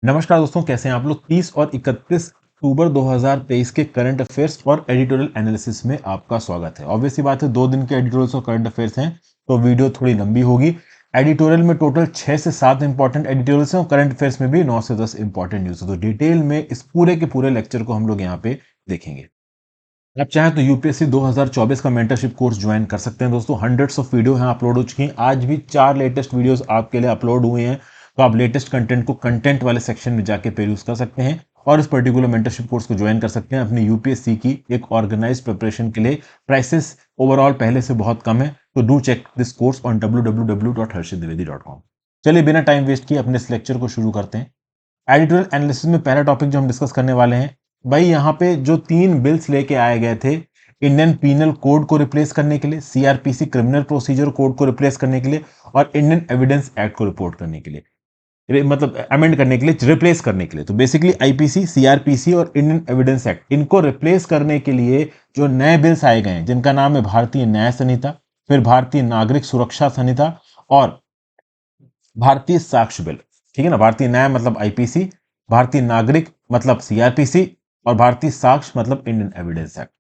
नमस्कार दोस्तों, कैसे हैं आप लोग। 30 और 31 अक्टूबर 2023 के करंट अफेयर्स और एडिटोरियल एनालिसिस में आपका स्वागत है। ऑब्वियसली बात है, 2 दिन के एडिटोरियल्स और करंट अफेयर्स हैं तो वीडियो थोड़ी लंबी होगी। एडिटोरियल में टोटल 6 से 7 इंपॉर्टेंट एडिटोरियल्स हैं और करंट अफेयर्स में भी 9 से 10 इंपॉर्टेंट न्यूज है। तो डिटेल में इस पूरे के पूरे लेक्चर को हम लोग यहाँ पे देखेंगे। आप चाहें तो यूपीएससी 2024 का मेंटरशिप कोर्स ज्वाइन कर सकते हैं दोस्तों। हंड्रेड्स ऑफ वीडियो हैं अपलोड हो चुकी हैं। आज भी 4 लेटेस्ट वीडियोस आपके लिए अपलोड हुए हैं, तो आप लेटेस्ट कंटेंट को कंटेंट वाले सेक्शन में जाके पेरूज कर सकते हैं और इस पर्टिकुलर मेंटरशिप कोर्स को ज्वाइन कर सकते हैं अपनी यूपीएससी की एक ऑर्गेनाइज प्रिपरेशन के लिए। प्राइसेस ओवरऑल पहले से बहुत कम है, तो do check this course on www.harshitdwedi.com। चलिए बिना टाइम वेस्ट किए अपने इस लेक्चर को शुरू करते हैं। एडिटोरियल एनालिसिस में पहला टॉपिक जो हम डिस्कस करने वाले हैं, भाई यहाँ पे जो 3 बिल्स लेके आए गए थे इंडियन पीनल कोड को रिप्लेस करने के लिए, सीआरपीसी क्रिमिनल प्रोसीजर कोड को रिप्लेस करने के लिए और इंडियन एविडेंस एक्ट को रिपोर्ट करने के लिए, मतलब अमेंड करने के लिए, रिप्लेस करने के लिए। तो बेसिकली आईपीसी, सीआरपीसी और इंडियन एविडेंस एक्ट, इनको रिप्लेस करने के लिए जो नए बिल्स आए गए हैं जिनका नाम है भारतीय न्याय संहिता, फिर भारतीय नागरिक सुरक्षा संहिता और भारतीय साक्ष्य बिल। ठीक है ना। भारतीय न्याय मतलब आईपीसी, भारतीय नागरिक मतलब सीआरपीसी और भारतीय साक्ष्य मतलब इंडियन एविडेंस एक्ट।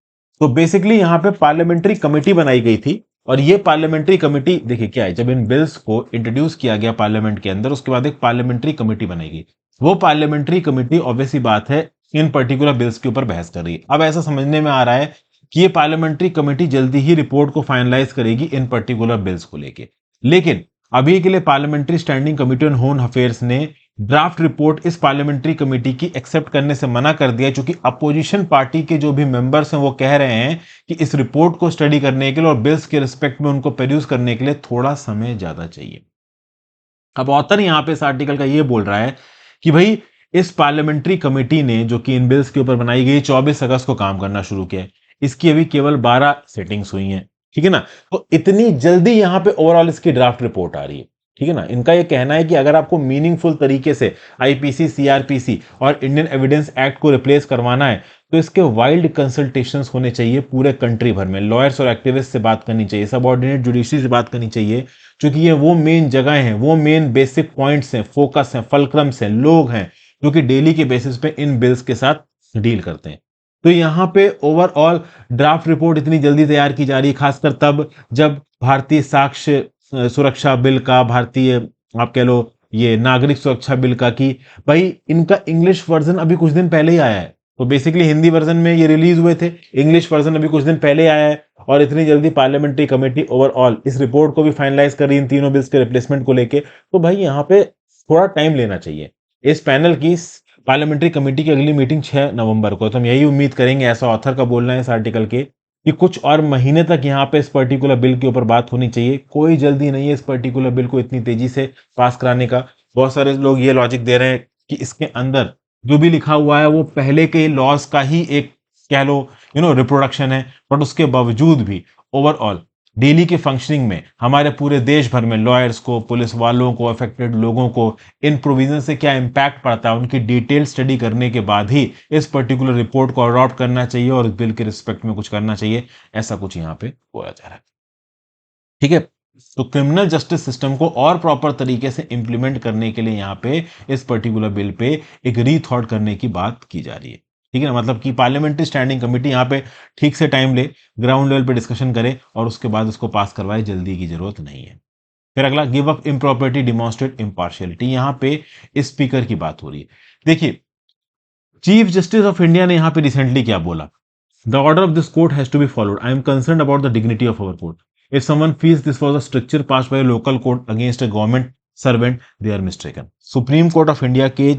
तो बेसिकली यहां पे पार्लियामेंट्री कमेटी बनाई गई थी और ये पार्लियामेंट्री कमेटी, देखिए क्या है, जब इन बिल्स को इंट्रोड्यूस किया गया पार्लियामेंट के अंदर, उसके बाद एक पार्लियामेंट्री कमेटी बनाई गई। वो पार्लियामेंट्री कमेटी ऑब्वियसली बात है इन पर्टिकुलर बिल्स के ऊपर बहस कर रही है। अब ऐसा समझने में आ रहा है कि ये पार्लियामेंट्री कमेटी जल्दी ही रिपोर्ट को फाइनलाइज करेगी इन पर्टिकुलर बिल्स को लेके। लेकिन अभी के लिए parliamentary standing committee on home affairs ने ड्राफ्ट रिपोर्ट इस पार्लियामेंट्री कमेटी की एक्सेप्ट करने से मना कर दिया, क्योंकि अपोजिशन पार्टी के जो भी मेंबर्स हैं वो कह रहे हैं कि इस रिपोर्ट को स्टडी करने के लिए और बिल्स के रिस्पेक्ट में उनको प्रोड्यूस करने के लिए थोड़ा समय ज्यादा चाहिए। अब ऑथर यहां पे इस आर्टिकल का ये बोल रहा है कि भाई इस पार्लियामेंट्री कमेटी ने जो कि इन बिल्स के ऊपर बनाई गई 24 अगस्त को काम करना शुरू किया है, इसकी अभी केवल 12 सेटिंग्स हुई हैं। ठीक है ना। तो इतनी जल्दी यहां पे ओवरऑल इसकी ड्राफ्ट रिपोर्ट आ रही है। ठीक है ना। इनका यह कहना है कि अगर आपको मीनिंगफुल तरीके से आईपीसी, सीआरपीसी और इंडियन एविडेंस एक्ट को रिप्लेस करवाना है तो इसके वाइल्ड कंसल्टेशंस होने चाहिए पूरे कंट्री भर में। लॉयर्स और एक्टिविस्ट से बात करनी चाहिए, सबऑर्डिनेट जुडिशरी से बात करनी चाहिए, क्योंकि ये वो मेन जगह हैं, वो मेन बेसिक पॉइंट्स हैं, फोकस हैं, फलक्रम्स हैं, लोग हैं जो कि डेली के बेसिस पे इन बिल्स के साथ डील करते हैं। तो यहां पे ओवरऑल ड्राफ्ट रिपोर्ट इतनी जल्दी तैयार की जा रही है, खासकर तब जब भारतीय साक्ष्य सुरक्षा बिल का, भारतीय आप कह लो ये नागरिक सुरक्षा बिल का, कि भाई इनका इंग्लिश वर्जन अभी कुछ दिन पहले ही आया है। तो बेसिकली हिंदी वर्जन में ये रिलीज हुए थे, इंग्लिश वर्जन अभी कुछ दिन पहले आया है और इतनी जल्दी पार्लियामेंट्री कमेटी ओवरऑल इस रिपोर्ट को भी फाइनलाइज कर रही इन तीनों बिल्स के रिप्लेसमेंट को लेके। तो भाई यहाँ पे थोड़ा टाइम लेना चाहिए। इस पैनल की पार्लियामेंट्री कमेटी की अगली मीटिंग 6 नवंबर को, तो हम यही उम्मीद करेंगे, ऐसा ऑथर का बोलना है इस आर्टिकल के, कि कुछ और महीने तक यहाँ पे इस पर्टिकुलर बिल के ऊपर बात होनी चाहिए। कोई जल्दी नहीं है इस पर्टिकुलर बिल को इतनी तेजी से पास कराने का। बहुत सारे लोग ये लॉजिक दे रहे हैं कि इसके अंदर जो भी लिखा हुआ है वो पहले के लॉज का ही एक, कह लो रिप्रोडक्शन है, बट उसके बावजूद भी ओवरऑल डेली के फंक्शनिंग में हमारे पूरे देश भर में लॉयर्स को, पुलिस वालों को, अफेक्टेड लोगों को इन प्रोविजन से क्या इंपैक्ट पड़ता है, उनकी डिटेल स्टडी करने के बाद ही इस पर्टिकुलर रिपोर्ट को अडॉप्ट करना चाहिए और इस बिल के रिस्पेक्ट में कुछ करना चाहिए। ऐसा कुछ यहाँ पे बोला जा रहा है। ठीक है। तो क्रिमिनल जस्टिस सिस्टम को और प्रॉपर तरीके से इंप्लीमेंट करने के लिए यहाँ पे इस पर्टिकुलर बिल पे एक रीथॉट करने की बात की जा रही है। ठीक है ना। मतलब कि पार्लियामेंट्री स्टैंडिंग कमेटी यहाँ पे ठीक से टाइम ले, ग्राउंड लेवल पे डिस्कशन करे और उसके बाद उसको पास करवाए। जल्दी की जरूरत नहीं है। फिर अगला, गिव अप इम्प्रॉपर्टी, डिमॉन्स्ट्रेट इम्पार्शियलिटी। यहाँ पे स्पीकर की बात हो रही है। देखिए, चीफ जस्टिस ऑफ इंडिया ने यहाँ पे रिसेंटली क्या बोला, the order of this court has to be followed. I am concern about the dignity of our court. If someone feels this was a stricture passed by a local court against a government servant, they are mistaken. Supreme court of India के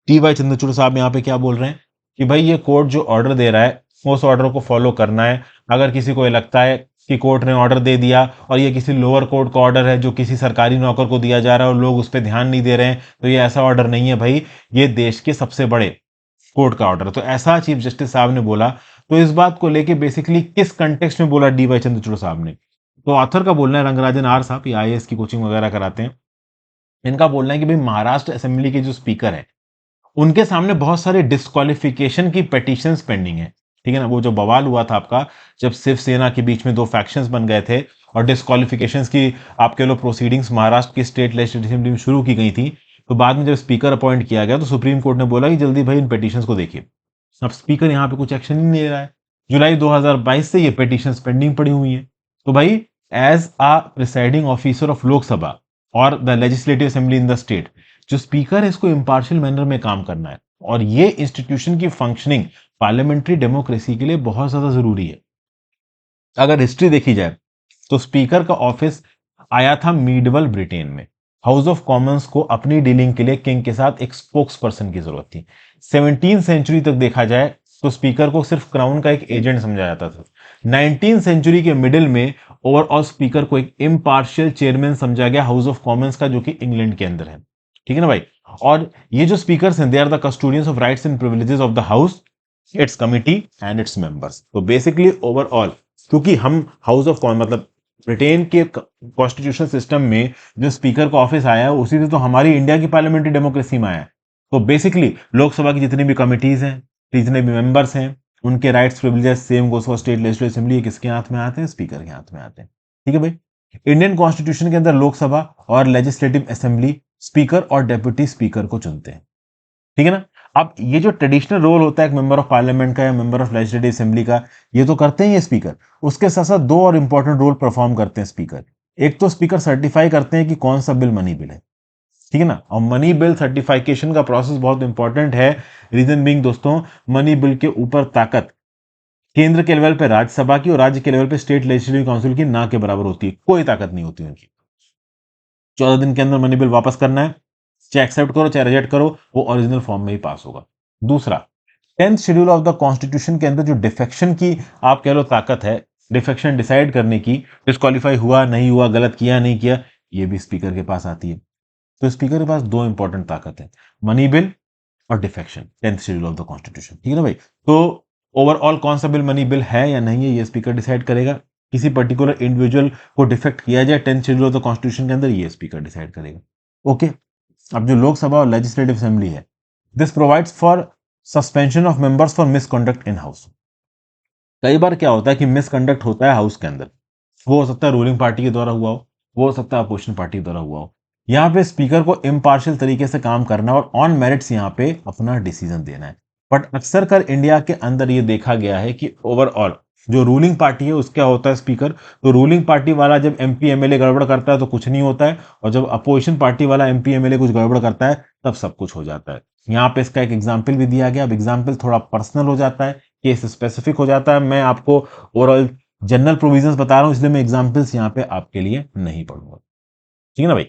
टी.वाई. चंद्रचूड़ साहब यहाँ पे क्या बोल रहे हैं कि भाई ये कोर्ट जो ऑर्डर दे रहा है उस ऑर्डर को फॉलो करना है। अगर किसी को लगता है कि कोर्ट ने ऑर्डर दे दिया और ये किसी लोअर कोर्ट का ऑर्डर है जो किसी सरकारी नौकर को दिया जा रहा है और लोग उस पर ध्यान नहीं दे रहे हैं, तो ये ऐसा ऑर्डर नहीं है भाई, ये देश के सबसे बड़े कोर्ट का ऑर्डर। तो ऐसा चीफ जस्टिस साहब ने बोला। तो इस बात को लेके बेसिकली किस कंटेक्स्ट में बोला डी.वाई. चंद्रचूड़ साहब ने, तो ऑथर का बोलना है, रंगराजन आर साहब, ये आईएएस की कोचिंग वगैरह कराते हैं, इनका बोलना है कि भाई महाराष्ट्र असेंबली के जो स्पीकर है उनके सामने बहुत सारे डिस्क्वालिफिकेशन की पिटीशंस पेंडिंग है। ठीक है ना। वो जो बवाल हुआ था आपका, जब शिवसेना के बीच में 2 फैक्शंस बन गए थे और डिस्क्वालिफिकेशंस की आप कह लो प्रोसीडिंग्स महाराष्ट्र की स्टेट लेजिस्लेटिव असेंबली में शुरू की गई थी, तो बाद में जब स्पीकर अपॉइंट किया गया तो सुप्रीम कोर्ट ने बोला कि जल्दी भाई इन पिटीशंस को देखिए। अब स्पीकर यहाँ पे कुछ एक्शन ही नहीं ले रहा है। जुलाई 2022 से ये पिटीशंस पेंडिंग पड़ी हुई हैं। तो भाई as a presiding officer of Lok Sabha और the legislative assembly in the state, जो स्पीकर है इसको इम्पार्शियल मैनर में काम करना है, और ये इंस्टीट्यूशन की फंक्शनिंग पार्लियामेंट्री डेमोक्रेसी के लिए बहुत ज्यादा जरूरी है। अगर हिस्ट्री देखी जाए तो स्पीकर का ऑफिस आया था मीडिवल ब्रिटेन में। हाउस ऑफ कॉमन्स को अपनी डीलिंग के लिए किंग के साथ एक स्पोक्स पर्सन की जरूरत थी। 17वीं सेंचुरी तक देखा जाए तो स्पीकर को सिर्फ क्राउन का एक एजेंट समझा जाता था। 19वीं सेंचुरी के मिडिल में ओवरऑल स्पीकर को एक इम्पार्शियल चेयरमैन समझा गया हाउस ऑफ कॉमन्स का, जो कि इंग्लैंड के अंदर है। ठीक है ना भाई। और ये जो स्पीकर हैं they are the custodians of rights and privileges of the house, its committee and its members. तो बेसिकली ओवरऑल, क्योंकि हम हाउस ऑफ कॉमन मतलब ब्रिटेन के कॉन्स्टिट्यूशन सिस्टम में जो स्पीकर का ऑफिस आया है उसी से तो हमारी इंडिया की पार्लियामेंट्री डेमोक्रेसी में आया है। तो बेसिकली लोकसभा की जितनी भी कमिटीज हैं, जितने भी मेंबर्स हैं, उनके rights privileges same goes for state legislative assembly, किसके हाथ में आते हैं? स्पीकर के हाथ में आते हैं। ठीक है भाई। इंडियन कॉन्स्टिट्यूशन के अंदर लोकसभा और लेजिस्लेटिव असेंबली स्पीकर और डेप्यूटी स्पीकर को चुनते हैं। ठीक है ना। अब ये जो ट्रेडिशनल रोल होता है एक मेंबर ऑफ पार्लियामेंट का या मेंबर ऑफ लेजिस्लेटिव असेंबली का, ये तो करते हैं ये स्पीकर। उसके साथ साथ दो और इंपॉर्टेंट रोल परफॉर्म करते हैं स्पीकर। एक तो स्पीकर सर्टिफाई करते हैं कि कौन सा बिल मनी बिल है। ठीक है ना। और मनी बिल सर्टिफिकेशन का प्रोसेस बहुत इंपॉर्टेंट है। रीजन बीइंग दोस्तों, मनी बिल के ऊपर ताकत केंद्र के लेवल पे राज्यसभा की और राज्य के लेवल पे स्टेट लेजिस्लेटिव काउंसिल की ना के बराबर होती है। कोई ताकत नहीं होती उनकी। 14 दिन के अंदर मनी बिल वापस करना है, चाहे एक्सेप्ट करो चाहे रिजेक्ट करो, वो ओरिजिनल फॉर्म में ही पास होगा। दूसरा, 10th schedule of the constitution के अंदर जो डिफेक्शन की आप कह लो ताकत है, डिफेक्शन डिसाइड करने की, डिस्क्वालीफाई हुआ नहीं हुआ, गलत किया नहीं किया, ये भी स्पीकर के पास आती है। तो स्पीकर के पास दो इंपॉर्टेंट ताकत है, मनी बिल और defection. 10th schedule of the constitution. ठीक है ना भाई। तो ओवरऑल कौन सा बिल मनी बिल है या नहीं है ये स्पीकर डिसाइड करेगा। किसी पर्टिकुलर इंडिविजुअल को डिफेक्ट किया जाए 10th schedule of the constitution के अंदर, ये स्पीकर डिसाइड करेगा। ओके। अब जो लोकसभा और लेजिस्लेटिव असेंबली है, this provides for suspension of members for misconduct in house. कई बार क्या होता है कि मिसकंडक्ट होता है हाउस के अंदर, वो हो सकता है रूलिंग पार्टी के द्वारा हुआ हो, वो हो सकता है अपोजिशन पार्टी के द्वारा हुआ हो। यहाँ पे स्पीकर को इम्पार्शियल तरीके से काम करना और ऑन मेरिट्स यहाँ पे अपना डिसीजन देना है। बट अक्सर कर इंडिया के अंदर ये देखा गया है कि ओवरऑल जो रूलिंग पार्टी है उसका होता है स्पीकर। तो रूलिंग पार्टी वाला जब एमपी एमएलए गड़बड़ करता है तो कुछ नहीं होता है, और जब अपोजिशन पार्टी वाला एमपी एमएलए कुछ गड़बड़ करता है तब सब कुछ हो जाता है। यहाँ पे इसका एक एग्जाम्पल भी दिया गया। अब एग्जाम्पल थोड़ा पर्सनल हो जाता है, केस स्पेसिफिक हो जाता है। मैं आपको ओवरऑल जनरल प्रोविजंस बता रहा हूं, इसलिए मैं एग्जांपल्स यहां पे आपके लिए नहीं पढ़ूंगा। ठीक है ना भाई।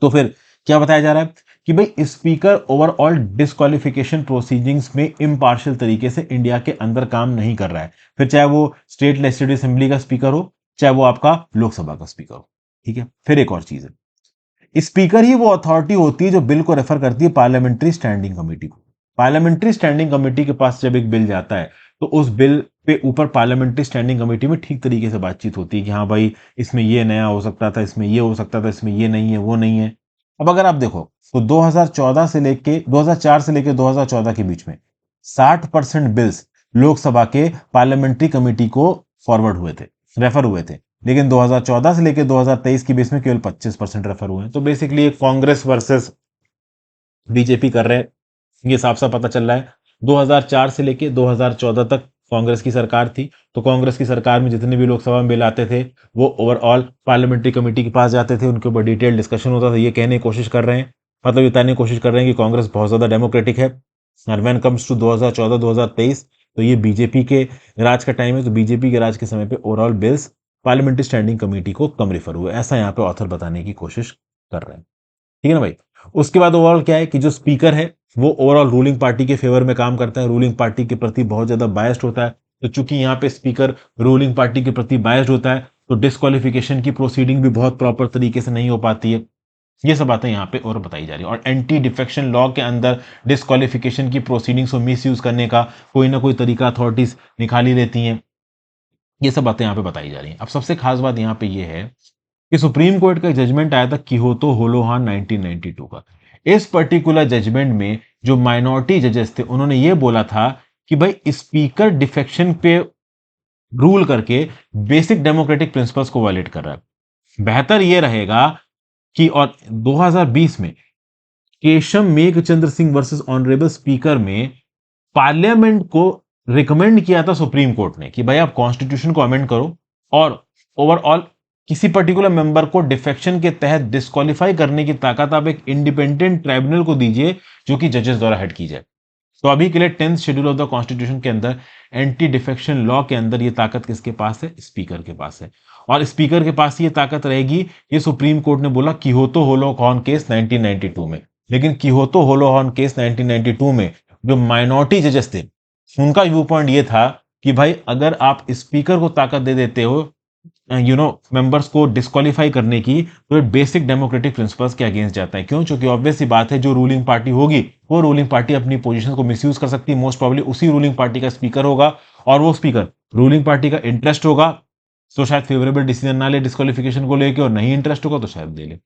तो फिर क्या बताया जा रहा है कि भाई स्पीकर ओवरऑल डिस्क्वालिफिकेशन प्रोसीडिंग्स में इम्पार्शियल तरीके से इंडिया के अंदर काम नहीं कर रहा है, फिर चाहे वो स्टेट लेजिस्लेटिव असेंबली का स्पीकर हो, चाहे वो आपका लोकसभा का स्पीकर हो। ठीक है। फिर एक और चीज है, स्पीकर ही वो अथॉरिटी होती है जो बिल को रेफर करती है पार्लियामेंट्री स्टैंडिंग कमेटी को। पार्लियामेंट्री स्टैंडिंग कमेटी के पास जब एक बिल जाता है तो उस बिल पे ऊपर पार्लियामेंट्री स्टैंडिंग कमेटी में ठीक तरीके से बातचीत होती है कि हाँ भाई इसमें ये नया हो सकता था, इसमें ये हो सकता था, इसमें ये नहीं है, वो नहीं है। अब अगर आप देखो तो 2014 से लेके 2004 से लेके 2014 के बीच में 60% बिल्स लोकसभा के पार्लियामेंट्री कमेटी को फॉरवर्ड हुए थे, रेफर हुए थे। लेकिन 2014 से लेके 2023 के बीच में केवल 25% रेफर हुए हैं। तो बेसिकली कांग्रेस वर्सेस बीजेपी कर रहे हैं, ये साफ साफ पता चल रहा है। 2004 से लेके 2014 तक कांग्रेस की सरकार थी, तो कांग्रेस की सरकार में जितने भी लोकसभा में बिल आते थे वो ओवरऑल पार्लियामेंट्री कमेटी के पास जाते थे, उनके ऊपर डिटेल डिस्कशन होता था। ये कहने की कोशिश कर रहे हैं, मतलब ये बताने की कोशिश कर रहे हैं कि कांग्रेस बहुत ज्यादा डेमोक्रेटिक है। और व्हेन कम्स टू 2014-2023 तो ये बीजेपी के राज का टाइम है, तो बीजेपी के राज के समय पे overall bills parliamentary standing committee को कम रेफर हुए, ऐसा यहाँ पे ऑथर बताने की कोशिश कर रहे हैं। ठीक है ना भाई। उसके बाद ओवरऑल क्या है कि जो स्पीकर है वो ओवरऑल रूलिंग पार्टी के फेवर में काम करता है, रूलिंग पार्टी के प्रति बहुत ज्यादा बायस्ड होता है। तो चूंकि यहाँ पे स्पीकर रूलिंग पार्टी के प्रति बायस्ड होता है तो डिस्क्वालिफिकेशन की प्रोसीडिंग भी बहुत प्रॉपर तरीके से नहीं हो पाती है। ये सब बातें यहाँ पे और बताई जा रही है। और एंटी डिफेक्शन लॉ के अंदर डिस्क्वालिफिकेशन की प्रोसीडिंग्स को मिस यूज करने का कोई ना कोई तरीका अथॉरिटीज निकाल ही लेती हैं। ये सब बातें यहाँ पे बताई जा रही हैं। अब सबसे खास बात यहाँ पे ये है कि सुप्रीम कोर्ट का जजमेंट आया था किहोतो होलोहान 1992 का। इस पर्टिकुलर जजमेंट में जो माइनॉरिटी जजेस थे उन्होंने ये बोला था कि भाई स्पीकर डिफेक्शन पे रूल करके बेसिक डेमोक्रेटिक प्रिंसिपल्स को वायलेट कर रहा है। बेहतर ये रहेगा कि और 2020 में Keshav Meghchandra Singh versus honourable speaker में पार्लियामेंट को रिकमेंड किया था सुप्रीम कोर्ट ने कि भाई आप कॉन्स्टिट्यूशन को अमेंड करो और ओवरऑल किसी पर्टिकुलर मेंबर को डिफेक्शन के तहत डिस्क्वालीफाई करने की ताकत आप एक इंडिपेंडेंट ट्राइब्यूनल को दीजिए जो कि जजेस द्वारा हेड की जाए। तो अभी के लिए 10th schedule of the constitution के अंदर एंटी डिफेक्शन लॉ के अंदर ये ताकत किसके पास है? स्पीकर के पास है। और स्पीकर के पास ये ताकत रहेगी। ये सुप्रीम कोर्ट ने बोला किहोतो होलोहॉर्न केस 1992 में। लेकिन किहोतो होलोहॉर्न केस 1992 में जो माइनॉरिटी जजेस थे उनका व्यू पॉइंट ये था कि भाई अगर आप स्पीकर को ताकत दे देते हो मेंबर्स को डिस्क्वालीफाई करने की, तो बेसिक डेमोक्रेटिक प्रिंसिपल्स के अगेंस्ट जाता है। क्यों? क्योंकि ऑब्वियस सी बात है जो रूलिंग पार्टी होगी वो रूलिंग पार्टी अपनी पोजीशन को मिसयूज कर सकती है। मोस्ट प्रोबेबली उसी रूलिंग पार्टी का स्पीकर होगा और वो स्पीकर रूलिंग पार्टी का इंटरेस्ट होगा तो शायद फेवरेबल डिसीजन ना ले डिस्क्वालिफिकेशन को लेकर, और नहीं इंटरेस्ट होगा तो शायद ले ले।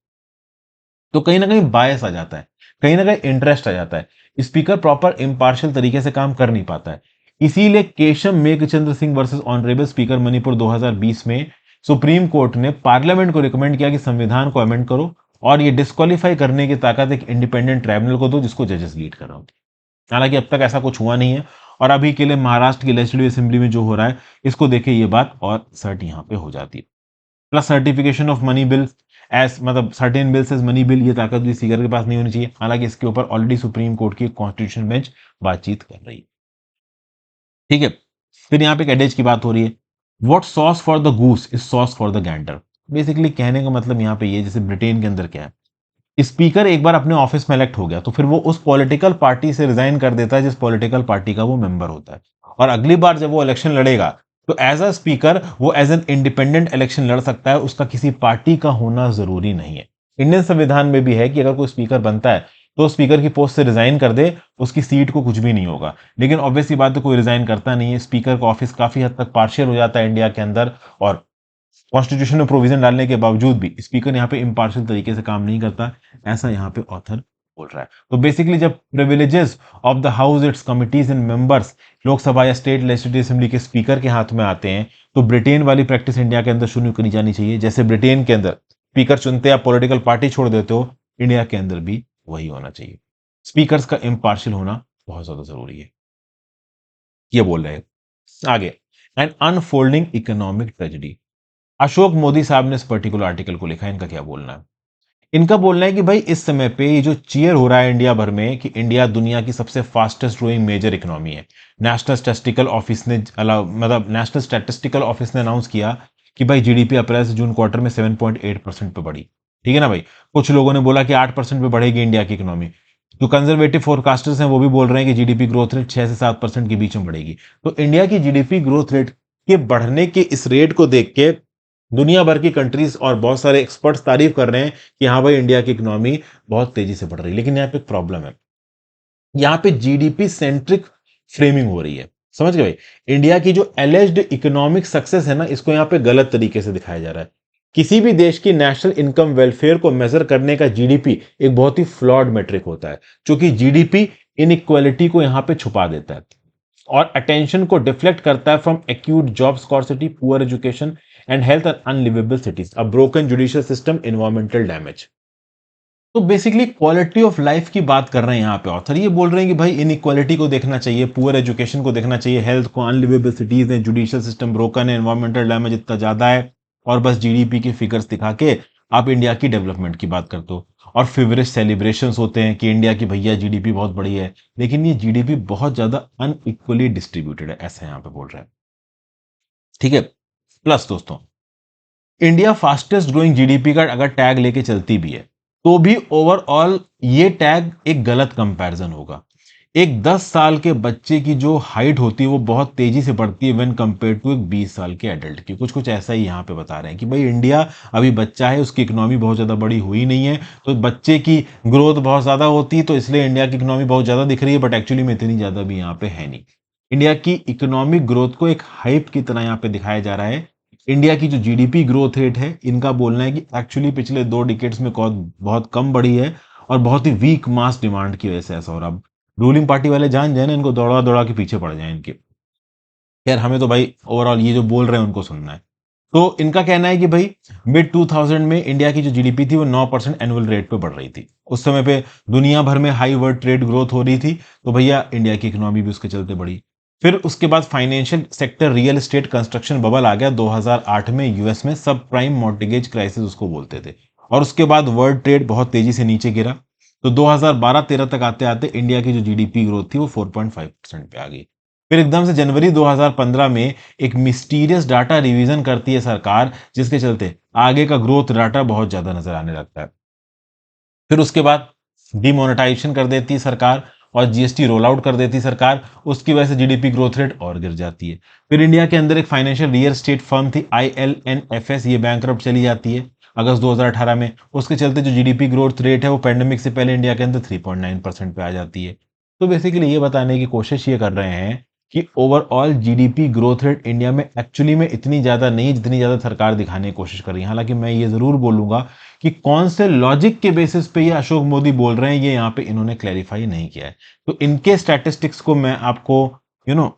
तो कहीं ना कहीं बायस आ जाता है, कहीं ना कहीं इंटरेस्ट आ जाता है। स्पीकर प्रॉपर इम्पार्शियल तरीके से काम कर नहीं पाता है। इसीलिए Keshav Meghchandra Singh versus honourable speaker Manipur 2020 में सुप्रीम कोर्ट ने पार्लियामेंट को रिकमेंड किया कि संविधान को अमेंड करो और ये डिस्क्वालीफाई करने की ताकत एक इंडिपेंडेंट ट्राइब्यूनल को दो जिसको जजेस लीड कर रहा हो। हालांकि अब तक ऐसा कुछ हुआ नहीं है और अभी के लिए महाराष्ट्र की लेजिस्लेटिव असेंबली में जो हो रहा है इसको देखे ये बात और सर्ट यहां पे हो जाती है। Plus certification of money bill as मतलब certain bills as money bill, ये ताकत भी स्पीकर के पास नहीं होनी चाहिए। हालांकि इसके ऊपर ऑलरेडी सुप्रीम कोर्ट की कॉन्स्टिट्यूशन बेंच बातचीत कर रही है। ठीक है, फिर यहाँ पे एक एडेज की बात हो रही है। What sauce for the goose is sauce for the Gander. Basically कहने का मतलब यहाँ पे ये, जैसे ब्रिटेन के अंदर क्या है, स्पीकर एक बार अपने ऑफिस में इलेक्ट हो गया तो फिर वो उस पॉलिटिकल पार्टी से रिजाइन कर देता है जिस पॉलिटिकल पार्टी का वो मेंबर होता है, और अगली बार जब वो इलेक्शन लड़ेगा तो एज अ स्पीकर वो एज एन इंडिपेंडेंट इलेक्शन लड़ सकता है, उसका किसी पार्टी का होना जरूरी नहीं है। इंडियन संविधान में भी है कि अगर कोई स्पीकर बनता है तो स्पीकर की पोस्ट से रिजाइन कर दे, उसकी सीट को कुछ भी नहीं होगा। लेकिन ऑब्वियसली बात है कोई रिजाइन करता नहीं है, स्पीकर का ऑफिस काफी हद तक पार्शियल हो जाता है इंडिया के अंदर, और कॉन्स्टिट्यूशन में प्रोविजन डालने के बावजूद भी स्पीकर यहाँ पे इम्पार्शियल तरीके से काम नहीं करता, ऐसा यहाँ पे ऑथर बोल रहा है। तो बेसिकली जब privileges of the house, it's committees and members Lok Sabha या स्टेट लेजिस्लेटिव असेंबली के स्पीकर के हाथ में आते हैं तो ब्रिटेन वाली प्रैक्टिस इंडिया के अंदर शुरू करी जानी चाहिए। जैसे ब्रिटेन के अंदर स्पीकर चुनते आप पॉलिटिकल पार्टी छोड़ देते हो, इंडिया के अंदर भी वही होना चाहिए। स्पीकर्स का इम्पार्शियल होना बहुत ज्यादा जरूरी है, ये बोल रहे हैं आगे। And unfolding economic tragedy, Ashok Modi साहब ने इस पर्टिकुलर आर्टिकल को लिखा है। इनका क्या बोलना है? इनका बोलना है कि भाई इस समय पे ये जो चीयर हो रहा है इंडिया भर में कि इंडिया दुनिया की सबसे फास्टेस्ट ग्रोइंग मेजर इकोनॉमी है, नेशनल स्टैटिस्टिकल ऑफिस ने नेशनल स्टैटिस्टिकल ऑफिस ने अनाउंस किया कि भाई जीडीपी अप्रैल से जून क्वार्टर में 7.8% पे बढ़ी। ठीक है ना भाई, कुछ लोगों ने बोला कि 8% पे बढ़ेगी इंडिया की इकोनॉमी। जो कंजर्वेटिव फोरकास्टर्स हैं वो भी बोल रहे हैं कि जीडीपी ग्रोथ रेट 6 से 7% के बीच में बढ़ेगी। तो इंडिया की जीडीपी ग्रोथ रेट के बढ़ने के इस रेट को देख के दुनिया भर की कंट्रीज और बहुत सारे एक्सपर्ट्स तारीफ कर रहे हैं कि हाँ भाई इंडिया की इकोनॉमी बहुत तेजी से बढ़ रही है। लेकिन यहाँ पे एक प्रॉब्लम है, यहाँ पे जीडीपी सेंट्रिक फ्रेमिंग हो रही है। समझ गए भाई, इंडिया की जो एलिज्ड इकोनॉमिक सक्सेस है ना, इसको यहाँ पे गलत तरीके से दिखाया जा रहा है। किसी भी देश की नेशनल इनकम वेलफेयर को मेजर करने का जीडीपी एक बहुत ही फ्लॉड मेट्रिक होता है, क्योंकि जीडीपी इनइक्वालिटी को यहाँ पे छुपा देता है और अटेंशन को डिफ्लेक्ट करता है from acute job scarcity, poor education and health and unliveable cities, a broken judicial system, environmental damage. तो बेसिकली क्वालिटी ऑफ लाइफ की बात कर रहे हैं यहाँ पे ऑथर। ये बोल रहे हैं कि भाई इनइक्वालिटी को देखना चाहिए, पुअर एजुकेशन को देखना चाहिए, हेल्थ को, अनलिवेबल सिटीज है, जुडिशियल सिस्टम ब्रोकन है, एनवायरमेंटल डैमेज इतना ज्यादा है, और बस जीडीपी की फिगर्स दिखा के आप इंडिया की डेवलपमेंट की बात करते हो। और फेवरेट सेलिब्रेशंस होते हैं कि इंडिया की भैया जीडीपी बहुत बड़ी है, लेकिन ये जीडीपी बहुत ज्यादा अनइक्वली डिस्ट्रीब्यूटेड है, ऐसा यहाँ पे बोल रहे हैं। ठीक है, प्लस दोस्तों इंडिया फास्टेस्ट ग्रोइंग जीडीपी का अगर टैग लेके चलती भी है तो भी ओवरऑल ये टैग एक गलत कंपैरिजन होगा। एक 10 साल के बच्चे की जो हाइट होती है वो बहुत तेजी से बढ़ती है व्हेन कंपेयर टू एक 20 साल के एडल्ट की। कुछ कुछ ऐसा ही यहाँ पे बता रहे हैं कि भाई इंडिया अभी बच्चा है, उसकी इकोनॉमी बहुत ज्यादा बड़ी हुई नहीं है, तो बच्चे की ग्रोथ बहुत ज्यादा होती है तो इसलिए इंडिया की इकोनॉमी बहुत ज्यादा दिख रही है, बट एक्चुअली में इतनी ज्यादा भी यहाँ पे है नहीं। इंडिया की इकोनॉमिक ग्रोथ को एक हाइप की तरह यहाँ पे दिखाया जा रहा है। इंडिया की जो जीडीपी ग्रोथ रेट है, इनका बोलना है कि एक्चुअली पिछले 2 डिकेड्स में बहुत कम बढ़ी है और बहुत ही वीक मास डिमांड की वजह से ऐसा हो रहा। अब रूलिंग पार्टी वाले जान जाए ना, इनको दौड़ा दौड़ा के पीछे पड़ जाए इनके। यार हमें तो भाई ओवरऑल ये जो बोल रहे हैं उनको सुनना है। तो इनका कहना है कि भाई मिड 2000 में इंडिया की जो जीडीपी थी वो 9% एनुअल रेट पे बढ़ रही थी। उस समय पे दुनिया भर में हाई वर्ल्ड ट्रेड ग्रोथ हो रही थी, तो भैया इंडिया की इकोनॉमी भी उसके चलते बढ़ी। फिर उसके बाद financial sector real estate construction bubble आ गया 2008 में यूएस में, सब प्राइम मॉर्टगेज क्राइसिस उसको बोलते थे। और उसके बाद वर्ल्ड ट्रेड बहुत तेजी से नीचे गिरा। तो 2012-13 तक आते आते इंडिया की जो जीडीपी ग्रोथ थी वो 4.5% पे आ गई। फिर एकदम से जनवरी 2015 में एक मिस्टीरियस डाटा रिवीजन करती है सरकार, जिसके चलते आगे का ग्रोथ डाटा बहुत ज्यादा नजर आने लगता है। फिर उसके बाद डिमोनेटाइजेशन कर देती है सरकार और जीएसटी रोल आउट कर देती है सरकार। उसकी वजह से जीडीपी ग्रोथ रेट और गिर जाती है। फिर इंडिया के अंदर एक फाइनेंशियल रियल एस्टेट फर्म थी आईएलएनएफएस, ये बैंकरप्ट चली जाती है अगस्त 2018 में। उसके चलते जो जीडीपी ग्रोथ रेट है वो पेंडेमिक से पहले इंडिया के अंदर 3.9% पे आ जाती है। तो बेसिकली ये बताने की कोशिश ये कर रहे हैं कि overall GDP growth rate India में एक्चुअली में इतनी ज्यादा नहीं जितनी ज्यादा सरकार दिखाने की कोशिश कर रही है। हालांकि मैं ये जरूर बोलूंगा कि कौन से लॉजिक के बेसिस पे ये अशोक मोदी बोल रहे हैं, ये यहाँ पे इन्होंने क्लैरिफाई नहीं किया है। तो इनके स्टैटिस्टिक्स को मैं आपको यू नो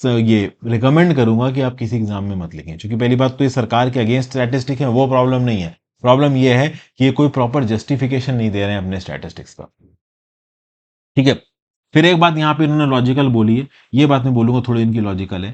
ये रिकमेंड करूंगा कि आप किसी एग्जाम में मत लिखें, क्योंकि पहली बात तो ये सरकार के अगेंस्ट स्टैटिस्टिक है, वो प्रॉब्लम नहीं है। प्रॉब्लम ये है कि ये कोई प्रॉपर जस्टिफिकेशन नहीं दे रहे हैं अपने स्टैटिस्टिक्स का। ठीक है। फिर एक बात यहाँ पे इन्होंने लॉजिकल बोली है, ये बात मैं बोलूंगा थोड़ी इनकी लॉजिकल है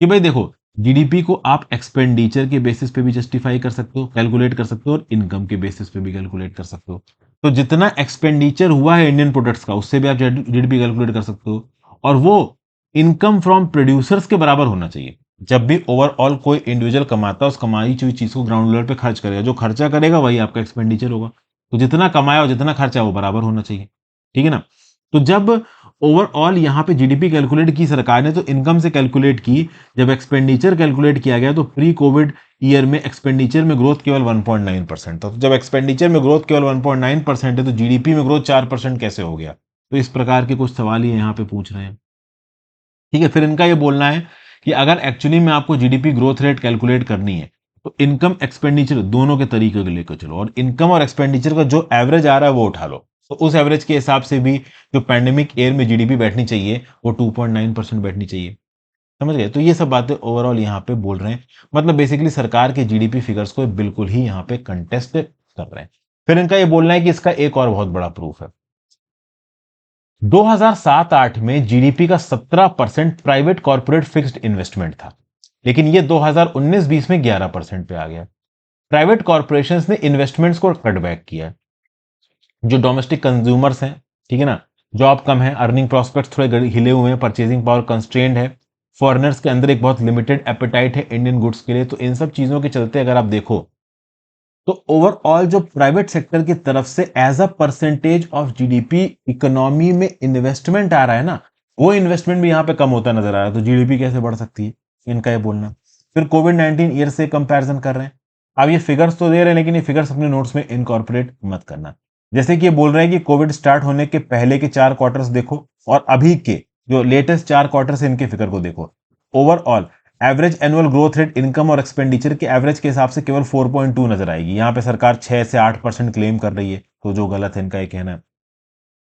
कि भाई देखो, जीडीपी को आप एक्सपेंडिचर के बेसिस पे भी जस्टिफाई कर सकते हो, कैलकुलेट कर सकते हो, और इनकम के बेसिस पे भी कैलकुलेट कर सकते हो। तो जितना एक्सपेंडिचर हुआ है इंडियन प्रोडक्ट्स का, उससे भी आप जीडीपी कैलकुलेट कर सकते हो। और वो इनकम फ्रॉम प्रोड्यूसर्स के बराबर होना चाहिए। जब भी ओवरऑल कोई इंडिविजुअल कमाता है, उस कमाई हुई चीज को ग्राउंड लेवल पे खर्च करेगा, जो खर्चा करेगा वही आपका एक्सपेंडिचर होगा। तो जितना कमाया और जितना खर्चा वो बराबर होना चाहिए। ठीक है ना। तो जब ओवरऑल यहां पे जीडीपी कैलकुलेट की सरकार ने, तो इनकम से कैलकुलेट की। जब एक्सपेंडिचर कैलकुलेट किया गया तो प्री कोविड ईयर में एक्सपेंडिचर में ग्रोथ केवल 1.9% था। तो जब एक्सपेंडिचर में ग्रोथ केवल 1.9% है, तो जीडीपी में ग्रोथ 4% कैसे हो गया? तो इस प्रकार के कुछ सवाल ये यहाँ पे पूछ रहे हैं। ठीक है। फिर इनका ये बोलना है कि अगर एक्चुअली में आपको जीडीपी ग्रोथ रेट कैलकुलेट करनी है, तो इनकम एक्सपेंडिचर दोनों के तरीके को लेकर चलो, और इनकम और एक्सपेंडिचर का जो एवरेज आ रहा है वो उठा लो। तो उस एवरेज के हिसाब से भी जो पैंडेमिक ईयर में जीडीपी बैठनी चाहिए वो 2.9% बैठनी चाहिए। समझ गए? तो ये सब बातें ओवरऑल यहाँ पे बोल रहे हैं। मतलब बेसिकली सरकार के जीडीपी फिगर्स को बिल्कुल ही यहाँ पे कंटेस्ट कर रहे हैं। फिर इनका ये बोलना है कि इसका एक और बहुत बड़ा प्रूफ है। 2007-8 में जीडीपी का 17% प्राइवेट कॉर्पोरेट फिक्स्ड इन्वेस्टमेंट था, लेकिन ये 2019-20 में 11% पे आ गया। प्राइवेट कॉर्पोरेशंस ने इन्वेस्टमेंट्स को कट बैक किया। जो डोमेस्टिक कंज्यूमर्स हैं, ठीक है ना, जॉब कम है, अर्निंग प्रोस्पेक्ट्स थोड़े हिले हुए हैं, परचेजिंग पावर कंस्ट्रेंड है, फॉरेनर्स के अंदर एक बहुत लिमिटेड एपेटाइट है इंडियन गुड्स के लिए। तो इन सब चीजों के चलते अगर आप देखो, तो ओवरऑल जो प्राइवेट सेक्टर की तरफ से as a percentage of GDP economy में इन्वेस्टमेंट आ रहा है ना, वो इन्वेस्टमेंट भी यहां पे कम होता नजर आ रहा है। तो जीडीपी कैसे बढ़ सकती है, इनका ये बोलना। फिर कोविड-19 ईयर से कंपैरिजन कर रहे हैं। अब ये फिगर्स तो दे रहे हैं, लेकिन ये फिगर्स अपने नोट्स में इनकॉर्पोरेट मत करना। जैसे कि ये बोल रहे हैं कि कोविड स्टार्ट होने के पहले के 4 क्वार्टर्स देखो, और अभी के जो लेटेस्ट 4 क्वार्टर्स इनके फिगर को देखो। Overall average annual growth rate income और एक्सपेंडिचर के एवरेज के हिसाब से केवल 4.2 नजर आएगी। यहां पे सरकार 6 से 8% क्लेम कर रही है, तो जो गलत है इनका ये कहना है।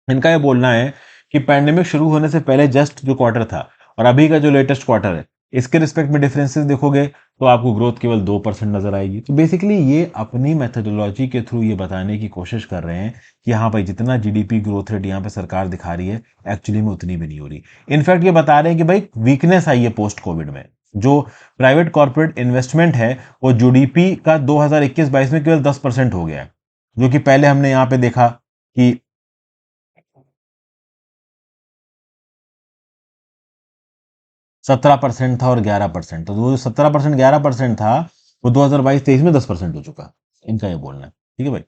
इनका ये बोलना है कि पैंडेमिक शुरू होने से पहले जस्ट जो क्वार्टर था और अभी का जो लेटेस्ट क्वार्टर है, इसके रिस्पेक्ट में डिफरेंसेस देखोगे तो आपको ग्रोथ केवल 2% नजर आएगी। तो बेसिकली ये अपनी मेथोडोलॉजी के थ्रू ये बताने की कोशिश कर रहे हैं कि हाँ भाई, जितना जीडीपी ग्रोथ रेट यहाँ पे सरकार दिखा रही है, एक्चुअली में उतनी भी नहीं हो रही। इनफैक्ट ये बता रहे हैं कि भाई वीकनेस आई है पोस्ट कोविड में। जो प्राइवेट कॉर्पोरेट इन्वेस्टमेंट है वो जीडीपी का 2021-22 में केवल 10% हो गया है, जो कि पहले हमने यहाँ पे देखा कि 17% था और 11%। तो वो जो 17% 11% था, वो 2022-23 में 10% हो चुका। इनका ये बोलना है। ठीक है भाई।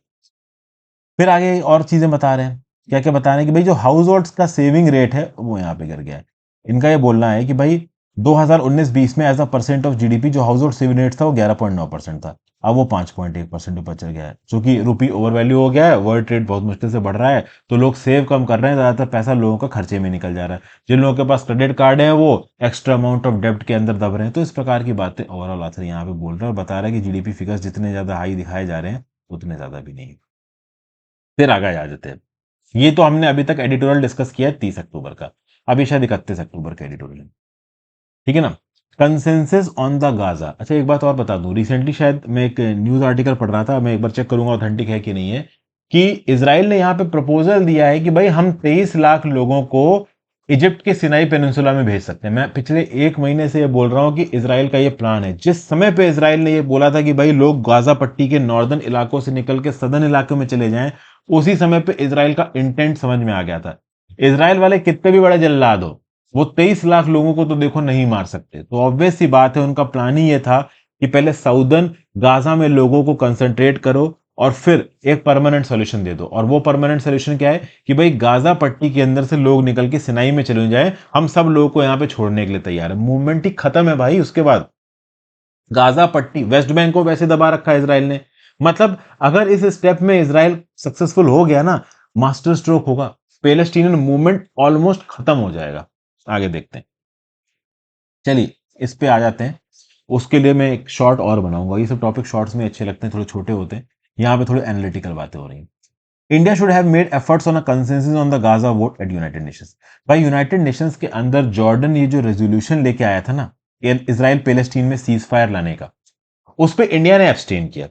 फिर आगे और चीजें बता रहे हैं। क्या क्या बता रहे हैं कि भाई जो हाउस होल्ड्स का सेविंग रेट है वो यहाँ पे गिर गया है। इनका ये बोलना है कि भाई 2019-20 में as a percent of GDP जो हाउस होल्ड सेविंग रेट था वो 11.9% था। अब वो 5.1% ऊपर चल गया है, क्योंकि रुपी ओवर वैल्यू हो गया है, वर्ल्ड ट्रेड बहुत मुश्किल से बढ़ रहा है, तो लोग सेव कम कर रहे हैं, ज्यादातर पैसा लोगों का खर्चे में निकल जा रहा है। जिन लोगों के पास क्रेडिट कार्ड है वो एक्स्ट्रा अमाउंट ऑफ डेब्ट के अंदर दब रहे हैं। तो इस प्रकार की बातें ओवरऑल आथर यहाँ पे बोल रहे हैं और बता रहा है कि जीडीपी फिगर्स जितने ज्यादा हाई दिखाए जा रहे हैं उतने ज्यादा भी नहीं। फिर आगे आ जाते हैं। ये तो हमने अभी तक एडिटोरियल डिस्कस किया है 30 अक्टूबर का। अभी शायद 31 अक्टूबर का एडिटोरियल। ठीक है ना। Consensus on the Gaza. अच्छा एक बात और बता दूं, रिसेंटली शायद मैं एक न्यूज आर्टिकल पढ़ रहा था, मैं एक बार चेक करूंगा ऑथेंटिक है कि नहीं है, कि इसराइल ने यहाँ पे प्रपोजल दिया है कि भाई हम 23 लाख लोगों को इजिप्ट के सिनाई पेनिनसुला में भेज सकते हैं। मैं पिछले एक महीने से ये बोल रहा हूं कि इसराइल का ये प्लान है। जिस समय पे इसराइल ने ये बोला था कि भाई लोग गाजा पट्टी के नॉर्दर्न इलाकों से निकल के सदर्न इलाकों में चले जाएं, उसी समय पे इसराइल का इंटेंट समझ में आ गया था। इसराइल वाले कितने भी बड़े जल्लाद हो, वो 23 लाख लोगों को तो देखो नहीं मार सकते। तो ऑब्वियस सी बात है, उनका प्लान ही ये था कि पहले साउदर्न गाजा में लोगों को कंसंट्रेट करो और फिर एक परमानेंट सॉल्यूशन दे दो। और वो परमानेंट सॉल्यूशन क्या है कि भाई गाजा पट्टी के अंदर से लोग निकल के सिनाई में चले जाए, हम सब लोगों को यहां पे छोड़ने के लिए तैयार है। मूवमेंट ही खत्म है भाई। उसके बाद गाजा पट्टी, वेस्ट बैंक को वैसे दबा रखा है इसराइल ने। मतलब अगर इस स्टेप में इसराइल सक्सेसफुल हो गया ना, मास्टर स्ट्रोक होगा, पैलेस्टीनियन मूवमेंट ऑलमोस्ट खत्म हो जाएगा। आगे देखते हैं, चलिए इस पे आ जाते हैं। उसके लिए मैं एक शॉर्ट और बनाऊंगा। ये सब टॉपिक शॉर्ट्स में अच्छे लगते हैं, थोड़े छोटे होते हैं। यहाँ पे थोड़ी एनालिटिकल बातें हो रही हैं। India should have made efforts on a consensus on the Gaza vote at United Nations. भाई यूनाइटेड नेशंस के अंदर जॉर्डन ये जो रेजोल्यूशन लेके आया था ना, इसराइल पैलेस्टीन में सीज फायर लाने का, उस पे इंडिया ने एब्सटेन किया।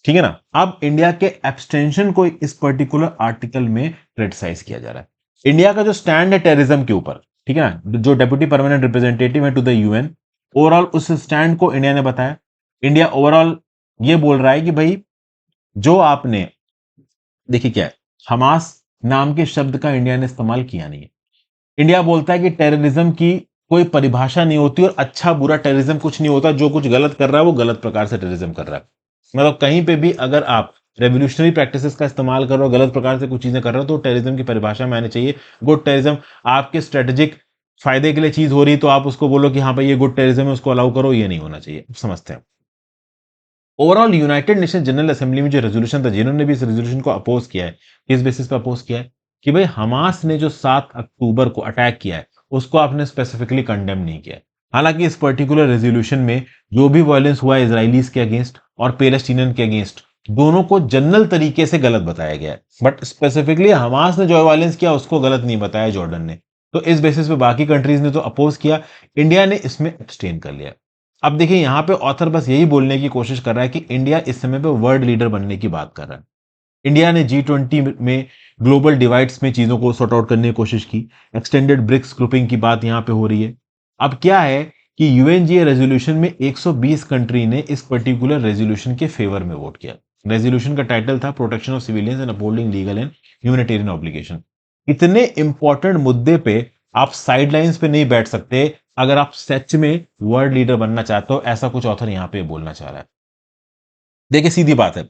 ठीक है ना। अब इंडिया के एब्सटेंशन को इस पर्टिकुलर आर्टिकल में क्रिटिसाइज किया जा रहा है। इंडिया का जो स्टैंड है टेररिज्म के ऊपर, ठीक है ना, जो डेप्यूटी परमानेंट रिप्रेजेंटेटिव है टू द यूएन, ओवरऑल उस स्टैंड को इंडिया ने बताया। इंडिया ओवरऑल ये बोल रहा है कि भाई जो आपने, देखिए क्या है, हमास नाम के शब्द का इंडिया ने इस्तेमाल किया नहीं है। इंडिया बोलता है कि टेररिज्म की कोई परिभाषा नहीं होती और अच्छा बुरा टेररिज्म कुछ नहीं होता। जो कुछ गलत कर रहा है वो गलत प्रकार से टेररिज्म कर रहा है। मतलब कहीं पे भी अगर आप रेवोल्यूशनरी प्रैक्टिसेस का इस्तेमाल कर रहे हो, गलत प्रकार से कुछ चीजें कर रहे हो, तो टेररिज्म की परिभाषा में आनी चाहिए। गुड टेररिज्म आपके स्ट्रेटेजिक फायदे के लिए चीज हो रही, तो आप उसको बोलो कि हाँ भाई ये गुड टेररिज्म है, उसको अलाउ करो। ये नहीं होना चाहिए। समझते हैं। Overall United nation general assembly में जो रेजोल्यूशन था, जिन्होंने भी इस रेजोल्यूशन को अपोज किया है, किस बेसिस पे अपोज किया है कि भाई हमास ने जो 7 अक्टूबर को अटैक किया है उसको आपने स्पेसिफिकली कंडेम नहीं किया है। हालांकि इस पर्टिकुलर रेजोल्यूशन में जो भी वायलेंस हुआ है इसराइलीज के अगेंस्ट और पैलेस्टीनियन के अगेंस्ट, दोनों को जनरल तरीके से गलत बताया गया है, बट स्पेसिफिकली हमास ने जो वायलेंस किया उसको गलत नहीं बताया जॉर्डन ने। तो इस बेसिस पे बाकी कंट्रीज ने तो अपोज किया, इंडिया ने इसमें एब्सटेन कर लिया। अब देखिए यहां पे ऑथर बस यही बोलने की कोशिश कर रहा है कि इंडिया इस समय पे वर्ल्ड लीडर बनने की बात कर रहा है। इंडिया ने G20 में ग्लोबल डिवाइड्स में चीजों को सॉर्ट आउट करने की कोशिश की। एक्सटेंडेड ब्रिक्स ग्रुपिंग की बात यहां पे हो रही है। अब क्या है कि यूएनजीए रेजोल्यूशन में 120 कंट्री ने इस पर्टिकुलर रेजोल्यूशन के फेवर में वोट किया। रेजोल्यूशन का टाइटल था protection of civilians and upholding legal and humanitarian obligation. इतने इंपॉर्टेंट मुद्दे पे आप साइडलाइंस पे नहीं बैठ सकते अगर आप सच में वर्ल्ड लीडर बनना चाहते हो। ऐसा कुछ ऑथर यहां पे बोलना चाह रहा है। देखिए सीधी बात है,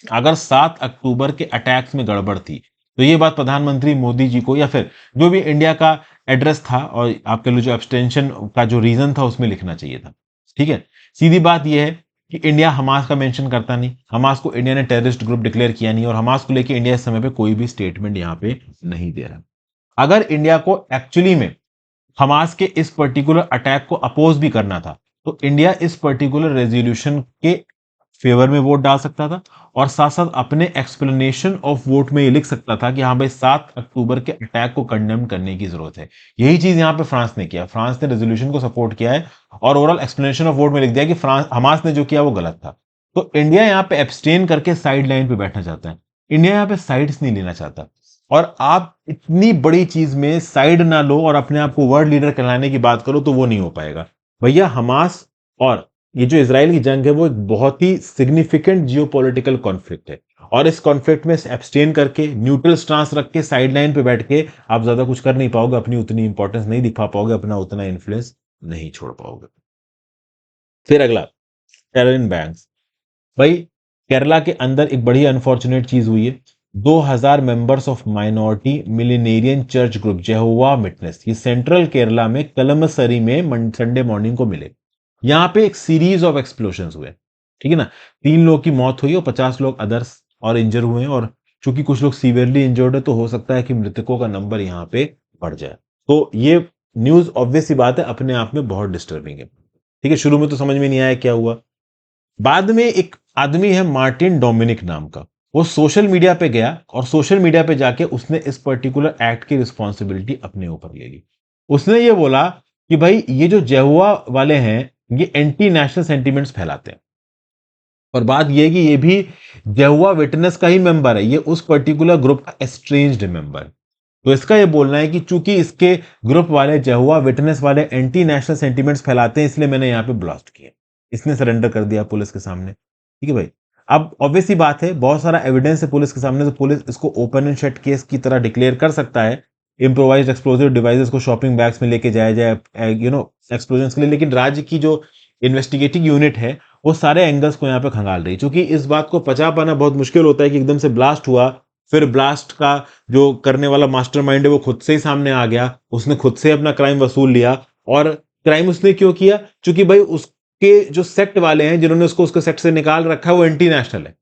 अगर 7 अक्टूबर के अटैक्स में गड़बड़ थी तो ये बात प्रधानमंत्री मोदी जी को या फिर जो भी इंडिया का एड्रेस था और आपके लिए जो एब्सटेंशन का जो रीजन था उसमें लिखना चाहिए था। ठीक है। सीधी बात यह है कि इंडिया हमास का मेंशन करता नहीं, हमास को इंडिया ने टेररिस्ट ग्रुप डिक्लेयर किया नहीं, और हमास को लेकर इंडिया इस समय पे कोई भी स्टेटमेंट यहां पे नहीं दे रहा। अगर इंडिया को एक्चुअली में हमास के इस पर्टिकुलर अटैक को अपोज भी करना था तो इंडिया इस पर्टिकुलर रेजोल्यूशन के फेवर में वोट डाल सकता था और साथ साथ अपने एक्सप्लेनेशन ऑफ वोट में ये लिख सकता था कि हाँ भाई 7 अक्टूबर के अटैक को कंडेम करने की जरूरत है। यही चीज यहां पे फ्रांस ने किया। फ्रांस ने रेजोल्यूशन को सपोर्ट किया है और ओवरऑल एक्सप्लेनेशन ऑफ वोट में लिख दिया कि फ्रांस, हमास ने जो किया वो गलत था। तो इंडिया यहां पे एब्सटेन करके साइड लाइन पे बैठना चाहता है। इंडिया यहां पे साइड्स नहीं लेना चाहता। और आप इतनी बड़ी चीज में साइड ना लो और अपने आप को वर्ल्ड लीडर कहलाने की बात करो तो वो नहीं हो पाएगा भैया। हमास और ये जो इसराइल की जंग है वो एक बहुत ही सिग्निफिकेंट जियोपॉलिटिकल कॉन्फ्लिक्ट है, और इस कॉन्फ्लिक्ट में एब्सटेन करके न्यूट्रल स्टांस रख के साइडलाइन पे बैठ के आप ज्यादा कुछ कर नहीं पाओगे, अपनी उतनी इंपॉर्टेंस नहीं दिखा पाओगे, अपना उतना इन्फ्लुएंस नहीं छोड़ पाओगे। फिर अगला, टेरर इन बैंक्स। भाई केरला के अंदर एक बड़ी अनफॉर्चुनेट चीज हुई है। 2000 members of minority millenarian church group Jehovah witness, ये सेंट्रल केरला में कलमसरी में संडे मॉर्निंग को मिले। यहां पे एक सीरीज ऑफ एक्सप्लोशन हुए। ठीक है ना। 3 लोग की मौत हुई और 50 लोग अदर्स और इंजर हुए हैं, और चूंकि कुछ लोग सीवियरली इंजर्ड है तो हो सकता है कि मृतकों का नंबर यहां पे बढ़ जाए। तो ये न्यूज ऑब्वियस सी बात है अपने आप में बहुत डिस्टर्बिंग है। ठीक है। शुरू में तो समझ में नहीं आया क्या हुआ। बाद में एक आदमी है मार्टिन डोमिनिक नाम का, वो सोशल मीडिया पे गया और सोशल मीडिया पे जाके उसने इस पर्टिकुलर एक्ट की रिस्पॉन्सिबिलिटी अपने ऊपर ले ली। उसने ये बोला कि भाई ये जो जेहुआ वाले हैं ये एंटी नेशनल सेंटिमेंट्स फैलाते हैं। और बात ये है कि ये भी जेहुआ विटनेस का ही मेंबर है, ये उस पर्टिकुलर ग्रुप का एस्ट्रेंज्ड मेंबर। तो इसका ये बोलना है कि चूंकि इसके ग्रुप वाले जेहुआ विटनेस वाले एंटी नेशनल सेंटिमेंट्स फैलाते हैं, इसलिए मैंने यहाँ पे ब्लास्ट किया। इसने सरेंडर कर दिया पुलिस के सामने। ठीक है भाई। अब ऑब्वियस सी बात है, बहुत सारा एविडेंस है पुलिस के सामने, तो पुलिस इसको ओपन एंड शट केस की तरह डिक्लेयर कर सकता है। इम्प्रोवाइज्ड एक्सप्लोजिव डिवाइसेस को शॉपिंग बैग्स में लेके जाया जाए एक्सप्लोजन के लिए, लेकिन राज्य की जो इन्वेस्टिगेटिंग यूनिट है वो सारे एंगल्स को यहाँ पे खंगाल रही, क्योंकि इस बात को पचा पाना बहुत मुश्किल होता है कि एकदम से ब्लास्ट हुआ, फिर ब्लास्ट का जो करने वाला मास्टरमाइंड है वो खुद से ही सामने आ गया, उसने खुद से अपना क्राइम वसूल लिया। और क्राइम उसने क्यों किया? क्योंकि भाई उसके जो सेक्ट वाले हैं जिन्होंने उसको उसके सेक्ट से निकाल रखा है वो एंटी नेशनल है,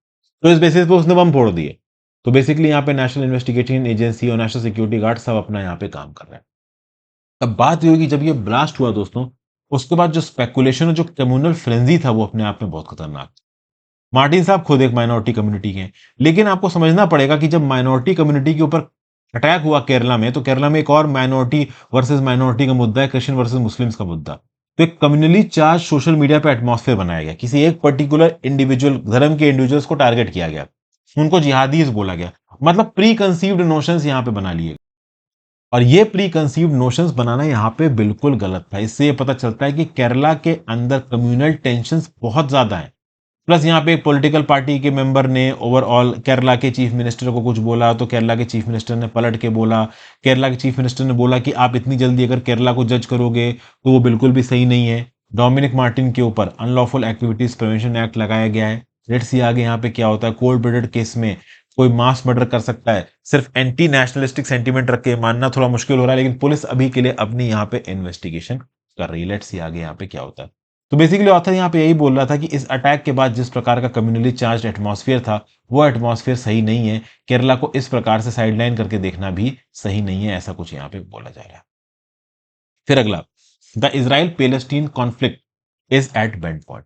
तो इस बेसिस पे उसने बम फोड़ दिए। तो बेसिकली यहाँ पे नेशनल इन्वेस्टिगेशन एजेंसी और नेशनल सिक्योरिटी गार्ड सब अपना यहाँ पे काम कर रहे हैं। अब बात ये होगी, जब ये ब्लास्ट हुआ दोस्तों, उसके बाद जो स्पेकुलेशन और जो कम्युनल फ्रेंजी था वो अपने आप में बहुत खतरनाक था। मार्टिन साहब खुद एक माइनॉरिटी कम्युनिटी के हैं, लेकिन आपको समझना पड़ेगा कि जब माइनॉरिटी कम्युनिटी के ऊपर अटैक हुआ केरला में, तो केरला में एक और माइनॉरिटी वर्सेस माइनॉरिटी का मुद्दा है, क्रिश्चियन वर्सेस मुस्लिम्स का मुद्दा। तो एक कम्युनली चार्ज सोशल मीडिया पे एटमॉस्फेयर बनाया गया, किसी एक पर्टिकुलर इंडिविजुअल धर्म के इंडिविजुअल्स को टारगेट किया गया, उनको जिहादीज बोला गया, मतलब प्री कंसीव्ड नोशंस यहाँ पे बना लिए। और ये प्री कंसीव्ड नोशंस बनाना यहाँ पे बिल्कुल गलत था। इससे ये पता चलता है कि केरला के अंदर कम्युनल टेंशंस बहुत ज्यादा हैं। प्लस यहाँ पे एक पॉलिटिकल पार्टी के मेंबर ने ओवरऑल केरला के चीफ मिनिस्टर को कुछ बोला, तो केरला के चीफ मिनिस्टर ने पलट के बोला। केरला के चीफ मिनिस्टर ने बोला कि आप इतनी जल्दी अगर केरला को जज करोगे तो वो बिल्कुल भी सही नहीं है। डोमिनिक मार्टिन के ऊपर अनलॉफुल एक्टिविटीज प्रिवेंशन एक्ट लगाया गया है। लेट्स सी आगे यहाँ पे क्या होता है। कोल्ड ब्लडेड केस में कोई मास मर्डर कर सकता है, सिर्फ एंटी नेशनलिस्टिक सेंटीमेंट रख के, मानना थोड़ा मुश्किल हो रहा है, लेकिन पुलिस अभी के लिए अपनी यहाँ पे इन्वेस्टिगेशन कर रही है। लेट्स सी आगे यहाँ पे क्या होता है। तो बेसिकली ऑथर यहाँ पे यही बोल रहा था कि इस अटैक के बाद जिस प्रकार का कम्युनली चार्ज एटमॉस्फेयर था, वो एटमॉस्फेयर सही नहीं है। केरला को इस प्रकार से साइडलाइन करके देखना भी सही नहीं है, ऐसा कुछ यहाँ पे बोला जा रहा है। फिर अगला, the Israel Palestine conflict is at bend point.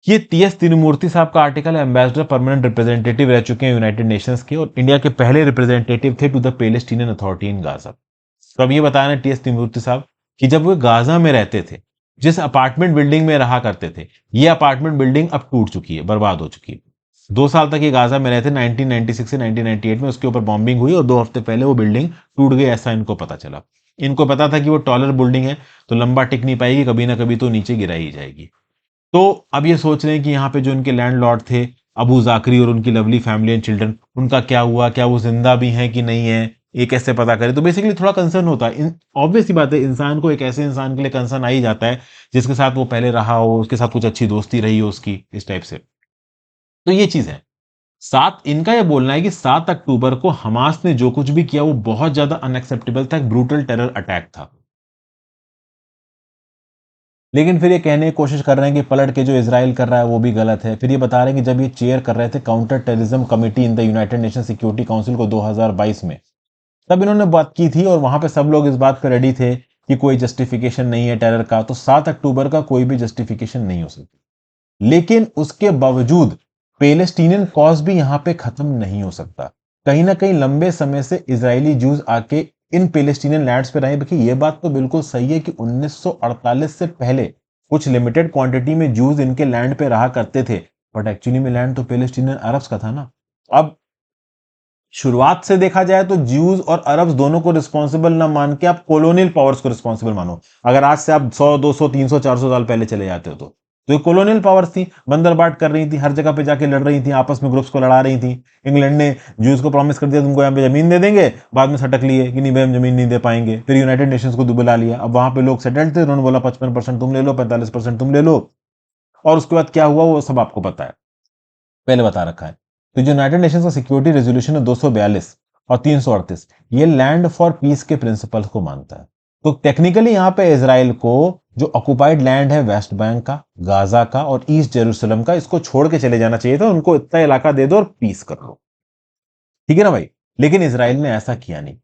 ये टीएस तिरुमूर्ति साहब का आर्टिकल है। एम्बेसडर परमानेंट रिप्रेजेंटेटिव रह चुके हैं यूनाइटेड नेशंस के, और इंडिया के पहले रिप्रेजेंटेटिव थे to the Palestinian authority in Gaza. तो अब ये बताना टीएस तिरुमूर्ति साहब कि जब वो गाजा में रहते थे, जिस अपार्टमेंट बिल्डिंग में रहा करते थे, ये अपार्टमेंट बिल्डिंग अब टूट चुकी है, बर्बाद हो चुकी है। 2 साल तक ये गाजा में रहते, 1996 से 1998 में उसके ऊपर बॉम्बिंग हुई और 2 हफ्ते पहले वो बिल्डिंग टूट गई, ऐसा इनको पता चला। इनको पता था कि वो टॉलर बिल्डिंग है तो लंबा टिक नहीं पाएगी, कभी ना कभी तो नीचे गिराई जाएगी। तो अब ये सोच रहे हैं कि यहाँ पे जो इनके लैंडलॉर्ड थे अबू जाकरी और उनकी लवली फैमिली एंड चिल्ड्रन, उनका क्या हुआ, क्या वो जिंदा भी हैं कि नहीं है, ये कैसे पता करें। तो बेसिकली थोड़ा कंसर्न होता है। ऑब्वियस सी बात है, इंसान को एक ऐसे इंसान के लिए कंसर्न आ ही जाता है जिसके साथ वो पहले रहा हो, उसके साथ कुछ अच्छी दोस्ती रही हो उसकी, इस टाइप से। तो ये चीज है। इनका ये बोलना है कि 7 अक्टूबर को हमास ने जो कुछ भी किया वो बहुत ज्यादा अनएक्सेप्टेबल था, एक ब्रूटल टेरर अटैक था। लेकिन फिर ये कहने की कोशिश कर रहे हैं कि पलट के जो इजराइल कर रहा है वो भी गलत है। फिर ये बता रहे हैं कि जब ये चेयर कर रहे थे counter terrorism committee in the United nation security council को 2022 में, तब इन्होंने बात की थी और वहां पे सब लोग इस बात पे रेडी थे कि कोई जस्टिफिकेशन नहीं है टेरर का, तो 7 अक्टूबर का कोई भी जस्टिफिकेशन नहीं हो सकती। लेकिन उसके बावजूद पेलेस्टीनियन कॉज भी यहां पे खत्म नहीं हो सकता। कहीं ना कहीं लंबे समय से इजरायली जूस आके इन पेलेस्टीनियन लैंड्स पे रहे। देखिए ये बात तो बिल्कुल सही है कि 1948 से पहले कुछ लिमिटेड क्वांटिटी में जूस इनके लैंड पे रहा करते थे, बट एक्चुअली में लैंड तो पेलेस्टीनियन अरब्स का था ना। अब शुरुआत से देखा जाए तो ज्यूज और अरब्स दोनों को रिस्पॉन्सिबल ना मान के आप कॉलोनियल पावर्स को रिस्पॉन्सिबल मानो। अगर आज से आप 100 200 300 400 साल पहले चले जाते हो तो ये कॉलोनियल पावर्स थी, बंदर बाट कर रही थी, हर जगह पे जाके लड़ रही थी, आपस में ग्रुप्स को लड़ा रही थी। इंग्लैंड ने ज्यूज को प्रॉमिस कर दिया तुमको यहाँ पे जमीन दे देंगे, बाद में सटक लिए कि नहीं भाई हम जमीन नहीं दे पाएंगे। फिर यूनाइटेड नेशंस को बुला लिया, अब वहां पे लोग सेटल्ड थे, उन्होंने बोला 55% तुम ले लो, 45% तुम ले लो। और उसके बाद क्या हुआ वो सब आपको पता है, पहले बता रखा है। तो जो यूनाइटेड नेशंस का सिक्योरिटी रेजोल्यूशन है 242 और 338, ये लैंड फॉर पीस के प्रिंसिपल्स को मानता है। तो टेक्निकली यहां पे इजराइल को जो ऑक्युपाइड लैंड है वेस्ट बैंक का, गाजा का और ईस्ट जेरूशलम का, इसको छोड़ के चले जाना चाहिए था, उनको इतना इलाका दे दो और पीस कर लो, ठीक है ना भाई। लेकिन इसराइल ने ऐसा किया नहीं।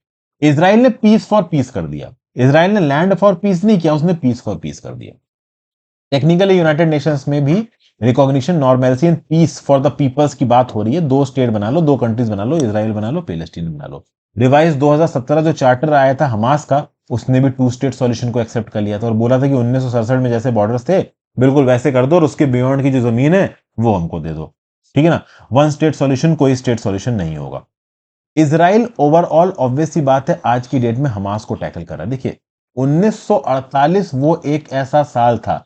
इसराइल ने पीस फॉर पीस कर दिया। इसराइल ने लैंड फॉर पीस नहीं किया, उसने पीस फॉर पीस कर दिया। टेक्निकली यूनाइटेड नेशंस में भी recognition, normality and peace for the peoples की बात हो रही है। 2 स्टेट बना लो, 2 कंट्रीज बना लो, इजराइल बना लो, पैलेस्टीन बना लो। रिवाइज 2017 जो चार्टर आया था हमास का, उसने भी टू स्टेट सॉल्यूशन को एक्सेप्ट कर लिया था और बोला था कि 1967 में जैसे बॉर्डर्स थे बिल्कुल वैसे कर दो और उसके बियॉन्ड की जो जमीन है वो हमको दे दो, ठीक है ना। वन स्टेट सॉल्यूशन कोई स्टेट सॉल्यूशन नहीं होगा। इसराइल ओवरऑल ऑब्वियस सी बात है आज की डेट में हमास को टैकल कर रहा है। देखिए 1948 वो एक ऐसा साल था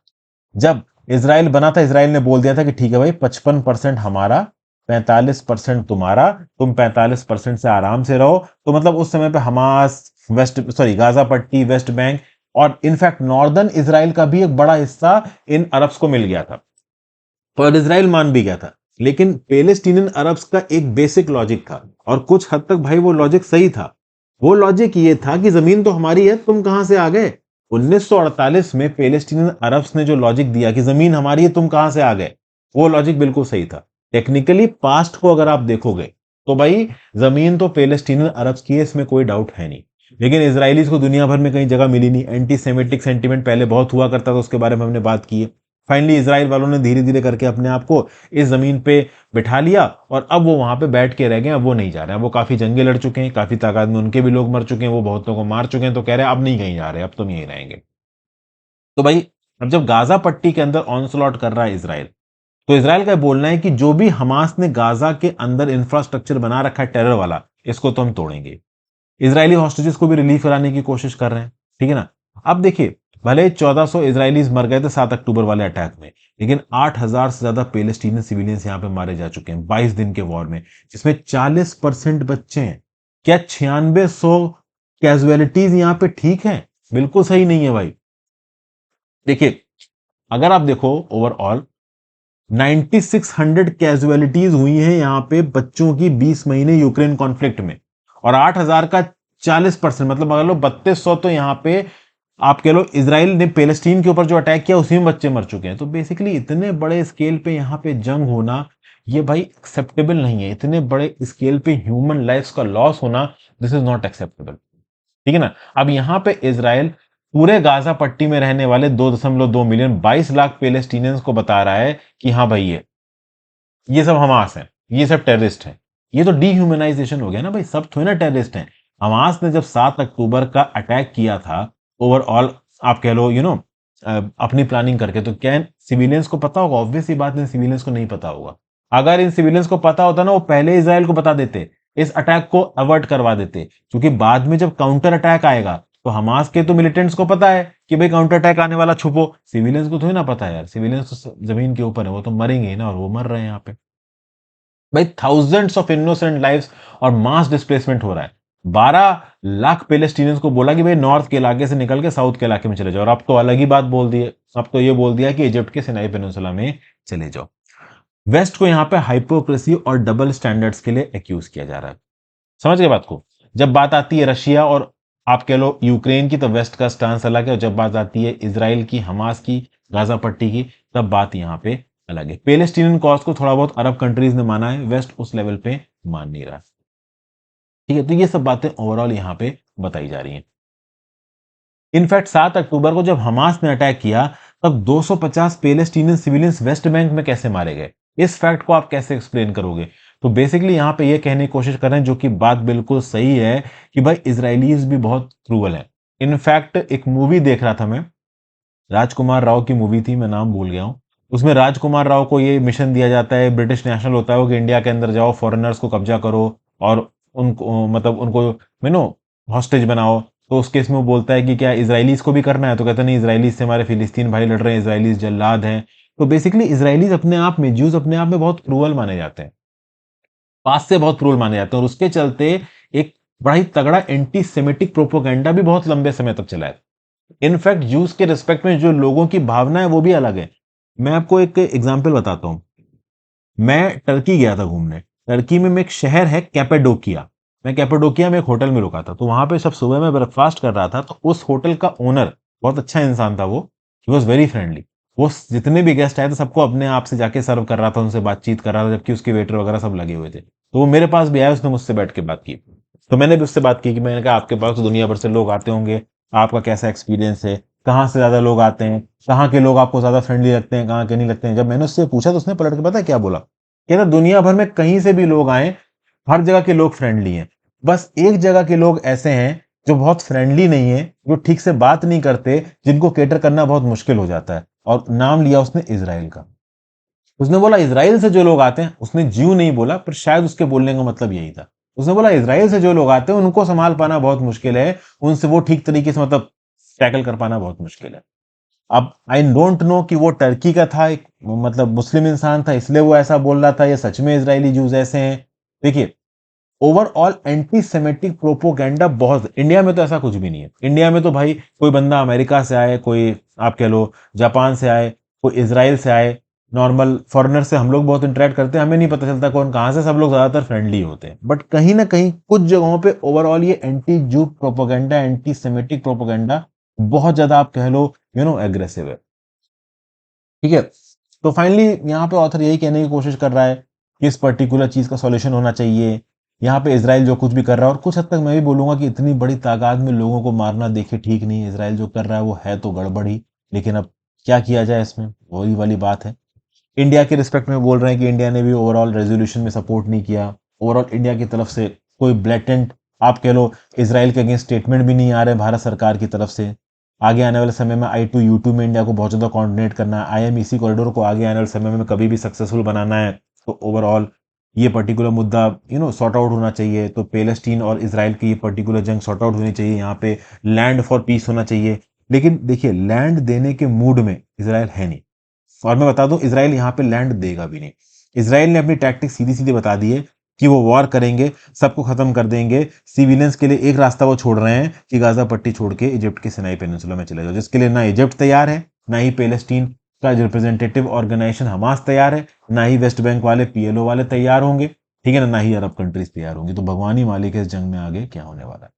जब इसराइल बना था। इसराइल ने बोल दिया था कि ठीक है भाई 55% हमारा, 45% तुम्हारा, तुम 45% से आराम से रहो। तो मतलब उस समय पे हमास, गाजा पट्टी, वेस्ट बैंक और इनफैक्ट नॉर्दर्न इसराइल का भी एक बड़ा हिस्सा इन अरब्स को मिल गया था और इसराइल मान भी गया था। लेकिन पैलेस्टीनियन अरब्स का एक बेसिक लॉजिक था और कुछ हद तक भाई वो लॉजिक सही था। वो लॉजिक ये था कि जमीन तो हमारी है, तुम कहां से आ गए। 1948 में पैलेस्टीनियन अरब्स ने जो लॉजिक दिया कि जमीन हमारी है, तुम कहां से आ गए, वो लॉजिक बिल्कुल सही था। टेक्निकली पास्ट को अगर आप देखोगे तो भाई जमीन तो पैलेस्टीनियन अरब्स की है, इसमें कोई डाउट है नहीं। लेकिन इसराइलीज को दुनिया भर में कहीं जगह मिली नहीं। एंटी सेमेटिक सेंटीमेंट पहले बहुत हुआ करता था, उसके बारे में हमने बात की है। फाइनली इसराइल वालों ने धीरे धीरे करके अपने आप को इस जमीन पे बिठा लिया और अब वो वहां पे बैठ के रह गए। अब वो नहीं जा रहे हैं, वो काफी जंगे लड़ चुके हैं, काफी तादाद में उनके भी लोग मर चुके हैं, वो बहुतों को मार चुके हैं, तो कह रहे हैं अब नहीं कहीं जा रहे, अब तुम यहीं रहेंगे। तो भाई अब जब गाजा पट्टी के अंदर ऑनस्लॉट कर रहा है इसराइल, तो इसराइल का बोलना है कि जो भी हमास ने गाजा के अंदर इंफ्रास्ट्रक्चर बना रखा है टेरर वाला, इसको तो हम तोड़ेंगे। इसराइली हॉस्टेजेस को भी रिलीफ कराने की कोशिश कर रहे हैं, ठीक है ना। अब देखिए भले 1400 इसराइलीज मर गए थे 7 अक्टूबर वाले अटैक में, लेकिन 8000 से ज्यादा पैलेस्टीनियन सिविलियंस यहां पे मारे जा चुके हैं 22 दिन के वॉर में, जिसमें 40% बच्चे हैं। क्या 9600 कैजुअलिटीज यहां पे ठीक है? बिल्कुल सही नहीं है भाई। देखिए अगर आप देखो ओवरऑल 9600 कैजुअलिटीज हुई हैं यहां पे बच्चों की 20 महीने यूक्रेन कॉन्फ्लिक्ट में, और 8000 का 40% मतलब अगर लो 3200 तो यहां पे आप कह लो इसराइल ने पैलेस्टीन के ऊपर जो अटैक किया उसी में बच्चे मर चुके हैं। तो बेसिकली इतने बड़े स्केल पे यहां पे जंग होना ये भाई एक्सेप्टेबल नहीं है। इतने बड़े स्केल पे ह्यूमन लाइफ्स का लॉस होना, दिस इज नॉट एक्सेप्टेबल, ठीक है ना। अब यहां पे इसराइल पूरे गाजा पट्टी में रहने वाले 2.2 मिलियन 22 लाख पैलेस्टीनियंस को बता रहा है कि हाँ भाई ये सब हमास है, ये सब टेररिस्ट हैं। ये तो डीह्यूमनाइजेशन हो गया ना भाई, सब थोड़े ना टेररिस्ट हैं। हमास ने जब 7 अक्टूबर का अटैक किया था ओवरऑल आप कह लो अपनी प्लानिंग करके, तो क्या सिविलियंस को पता होगा? ऑब्वियस ही बात है सिविलियंस को नहीं पता होगा। अगर इन सिविलियंस को पता होता ना वो पहले इसराइल को बता देते, इस अटैक को अवॉइड करवा देते। क्योंकि बाद में जब काउंटर अटैक आएगा तो हमास के तो मिलिटेंट्स को पता है कि भाई काउंटर अटैक आने वाला, छुपो। सिविलियंस को थोड़ी ना पता है यार, सिविलियंस तो जमीन के ऊपर है, वो तो मरेंगे ही ना, और वो मर रहे हैं यहाँ पे भाई। थाउजेंड्स ऑफ इनोसेंट लाइव्स और मास डिस्प्लेसमेंट हो रहा है। 12 लाख पैलेस्टीनियंस को बोला कि भाई नॉर्थ के इलाके से निकल के साउथ के इलाके में चले जाओ, और अब तो अलग ही बात बोल दी है। अब तो ये बोल दिया कि इजिप्ट के सिनाई पेनिनसुला में चले जाओ। वेस्ट को यहाँ पे हाइपोक्रेसी और डबल स्टैंडर्ड्स के लिए एक्यूज किया जा रहा है। समझ गए बात को? जब बात आती है रशिया और आप कह लो यूक्रेन की, तो वेस्ट का स्टांस अलग है, और जब बात आती है इसराइल की, हमास की, गाजा पट्टी की, तब बात यहां पे अलग है। पैलेस्टीनियन कॉज को थोड़ा बहुत अरब कंट्रीज ने माना है, वेस्ट उस लेवल पे मान नहीं रहा, ठीक है। तो ये सब बातें ओवरऑल यहां पे बताई जा रही हैं। इनफैक्ट 7 अक्टूबर को जब हमास ने अटैक किया तब 250 पैलेस्टीनियन सिविलियंस वेस्ट बैंक में कैसे मारे गए? इस फैक्ट को आप कैसे एक्सप्लेन करोगे? तो बेसिकली यहां पे ये कहने की कोशिश कर रहे हैं, जो कि बात बिल्कुल सही है, कि भाई इसराइलीज भी बहुत क्रूअल है। इनफैक्ट एक मूवी देख रहा था मैं, राजकुमार राव की मूवी थी, मैं नाम भूल गया हूं। उसमें राजकुमार राव को ये मिशन दिया जाता है, ब्रिटिश नेशनल होता है वो, कि इंडिया के अंदर जाओ, फॉरेनर्स को कब्जा करो और उनको मतलब उनको नो हॉस्टेज बनाओ। तो उस केस में वो बोलता है कि क्या इसराइलीज को भी करना है? तो कहता नहीं, इसराइलीज से हमारे फिलिस्तीन भाई लड़ रहे हैं, इसराइलीज जल्लाद हैं। तो बेसिकली इसराइलीज अपने आप में, ज्यूज अपने आप में बहुत क्रूअल माने जाते हैं, पास से बहुत क्रूअल माने जाते हैं, और उसके चलते एक बड़ा ही तगड़ा एंटी सेमेटिक प्रोपोगेंडा भी बहुत लंबे समय तक चला है। इनफैक्ट जूस के रिस्पेक्ट में जो लोगों की भावना है वो भी अलग है। मैं आपको एक एग्जांपल बताता हूं। मैं टर्की गया था घूमने। टर्की में एक शहर है कैपेडोकिया। मैं कैपेडोकिया में एक होटल में रुका था, तो वहां पे सब सुबह में ब्रेकफास्ट कर रहा था, तो उस होटल का ओनर बहुत अच्छा इंसान था। वो ही वॉज वेरी फ्रेंडली। वो जितने भी गेस्ट आए थे सबको अपने आप से जाके सर्व कर रहा था, उनसे बातचीत कर रहा था, जबकि उसके वेटर वगैरह सब लगे हुए थे। तो वो मेरे पास भी आया, उसने मुझसे बैठ के बात की। तो मैंने भी उससे बात की कि मैंने कहा आपके पास तो दुनिया भर से लोग आते होंगे, आपका कैसा एक्सपीरियंस है, कहाँ से ज्यादा लोग आते हैं, कहाँ के लोग आपको ज्यादा फ्रेंडली लगते हैं, कहाँ के नहीं लगते हैं। जब मैंने उससे पूछा तो उसने पलट के पता है क्या बोला? कहता दुनिया भर में कहीं से भी लोग आए, हर जगह के लोग फ्रेंडली हैं, बस एक जगह के लोग ऐसे हैं जो बहुत फ्रेंडली नहीं है, जो ठीक से बात नहीं करते, जिनको केटर करना बहुत मुश्किल हो जाता है। और नाम लिया उसने इजराइल का। उसने बोला इजराइल से जो लोग आते हैं, उसने ज्यू नहीं बोला, पर शायद उसके बोलने का मतलब यही था। उसने बोला इजराइल से जो लोग आते हैं उनको संभाल पाना बहुत मुश्किल है, उनसे वो ठीक तरीके से मतलब टैकल कर पाना बहुत मुश्किल है। अब आई डोंट नो कि वो टर्की का था, एक मतलब मुस्लिम इंसान था इसलिए वो ऐसा बोल रहा था, या सच में इजरायली जूस ऐसे हैं। देखिए, ओवरऑल एंटी सेमेटिक प्रोपोगेंडा बहुत, इंडिया में तो ऐसा कुछ भी नहीं है। इंडिया में तो भाई कोई बंदा अमेरिका से आए, कोई आप कह लो जापान से आए, कोई इसराइल से आए, नॉर्मल फॉरेनर से हम लोग बहुत इंटरेक्ट करते हैं, हमें नहीं पता चलता कौन कहां से, सब लोग ज्यादातर फ्रेंडली होते हैं। बट कहीं ना कहीं कुछ जगहों पे ओवरऑल ये एंटी जू प्रोपोगेंडा, एंटी सेमेटिक प्रोपोगेंडा बहुत ज्यादा आप कह लो एग्रेसिव है। ठीक है। तो फाइनली यहाँ पे ऑथर यही कहने की कोशिश कर रहा है कि इस पर्टिकुलर चीज का सॉल्यूशन होना चाहिए। यहाँ पे इसराइल जो कुछ भी कर रहा है, और कुछ हद तक मैं भी बोलूंगा कि इतनी बड़ी तादाद में लोगों को मारना देखिए ठीक नहीं है। इसराइल जो कर रहा है वो है तो गड़बड़ ही, लेकिन अब क्या किया जाए इसमें, वही वाली बात है। इंडिया के रिस्पेक्ट में बोल रहे हैं कि इंडिया ने भी ओवरऑल रेजोल्यूशन में सपोर्ट नहीं किया। ओवरऑल इंडिया की तरफ से कोई ब्लैटेंट आप कह लो इसराइल के अगेंस्ट स्टेटमेंट भी नहीं आ रहे भारत सरकार की तरफ से। आगे आने वाले समय में I2U2 में इंडिया को बहुत ज्यादा कोऑर्डिनेट करना है, IMEC कॉरिडोर को आगे आने वाले समय में कभी भी सक्सेसफुल बनाना है। तो ओवरऑल ये पर्टिकुलर मुद्दा सॉर्ट आउट होना चाहिए। तो पैलेस्टीन और इसराइल की ये पर्टिकुलर जंग सॉर्ट आउट होनी चाहिए, यहाँ पे लैंड फॉर पीस होना चाहिए। लेकिन देखिए, लैंड देने के मूड में इसराइल है नहीं। और मैं बता दूं, इसराइल यहां पे लैंड देगा भी नहीं। इसराइल ने अपनी टैक्टिक सीधी सीधी बता दी है कि वो वॉर करेंगे, सबको खत्म कर देंगे। सिविलियंस के लिए एक रास्ता वो छोड़ रहे हैं कि गाजा पट्टी छोड़ के इजिप्ट के सिनाई पेनिनसुला में चले जाओ, जिसके लिए ना इजिप्ट तैयार है, ना ही पैलेस्टीन का रिप्रेजेंटेटिव ऑर्गेनाइजेशन हमास तैयार है, ना ही वेस्ट बैंक वाले PLO वाले तैयार होंगे। ठीक है ना, ना ही अरब कंट्रीज तैयार होंगी। तो भगवान ही मालिक है इस जंग में आगे क्या होने वाला है।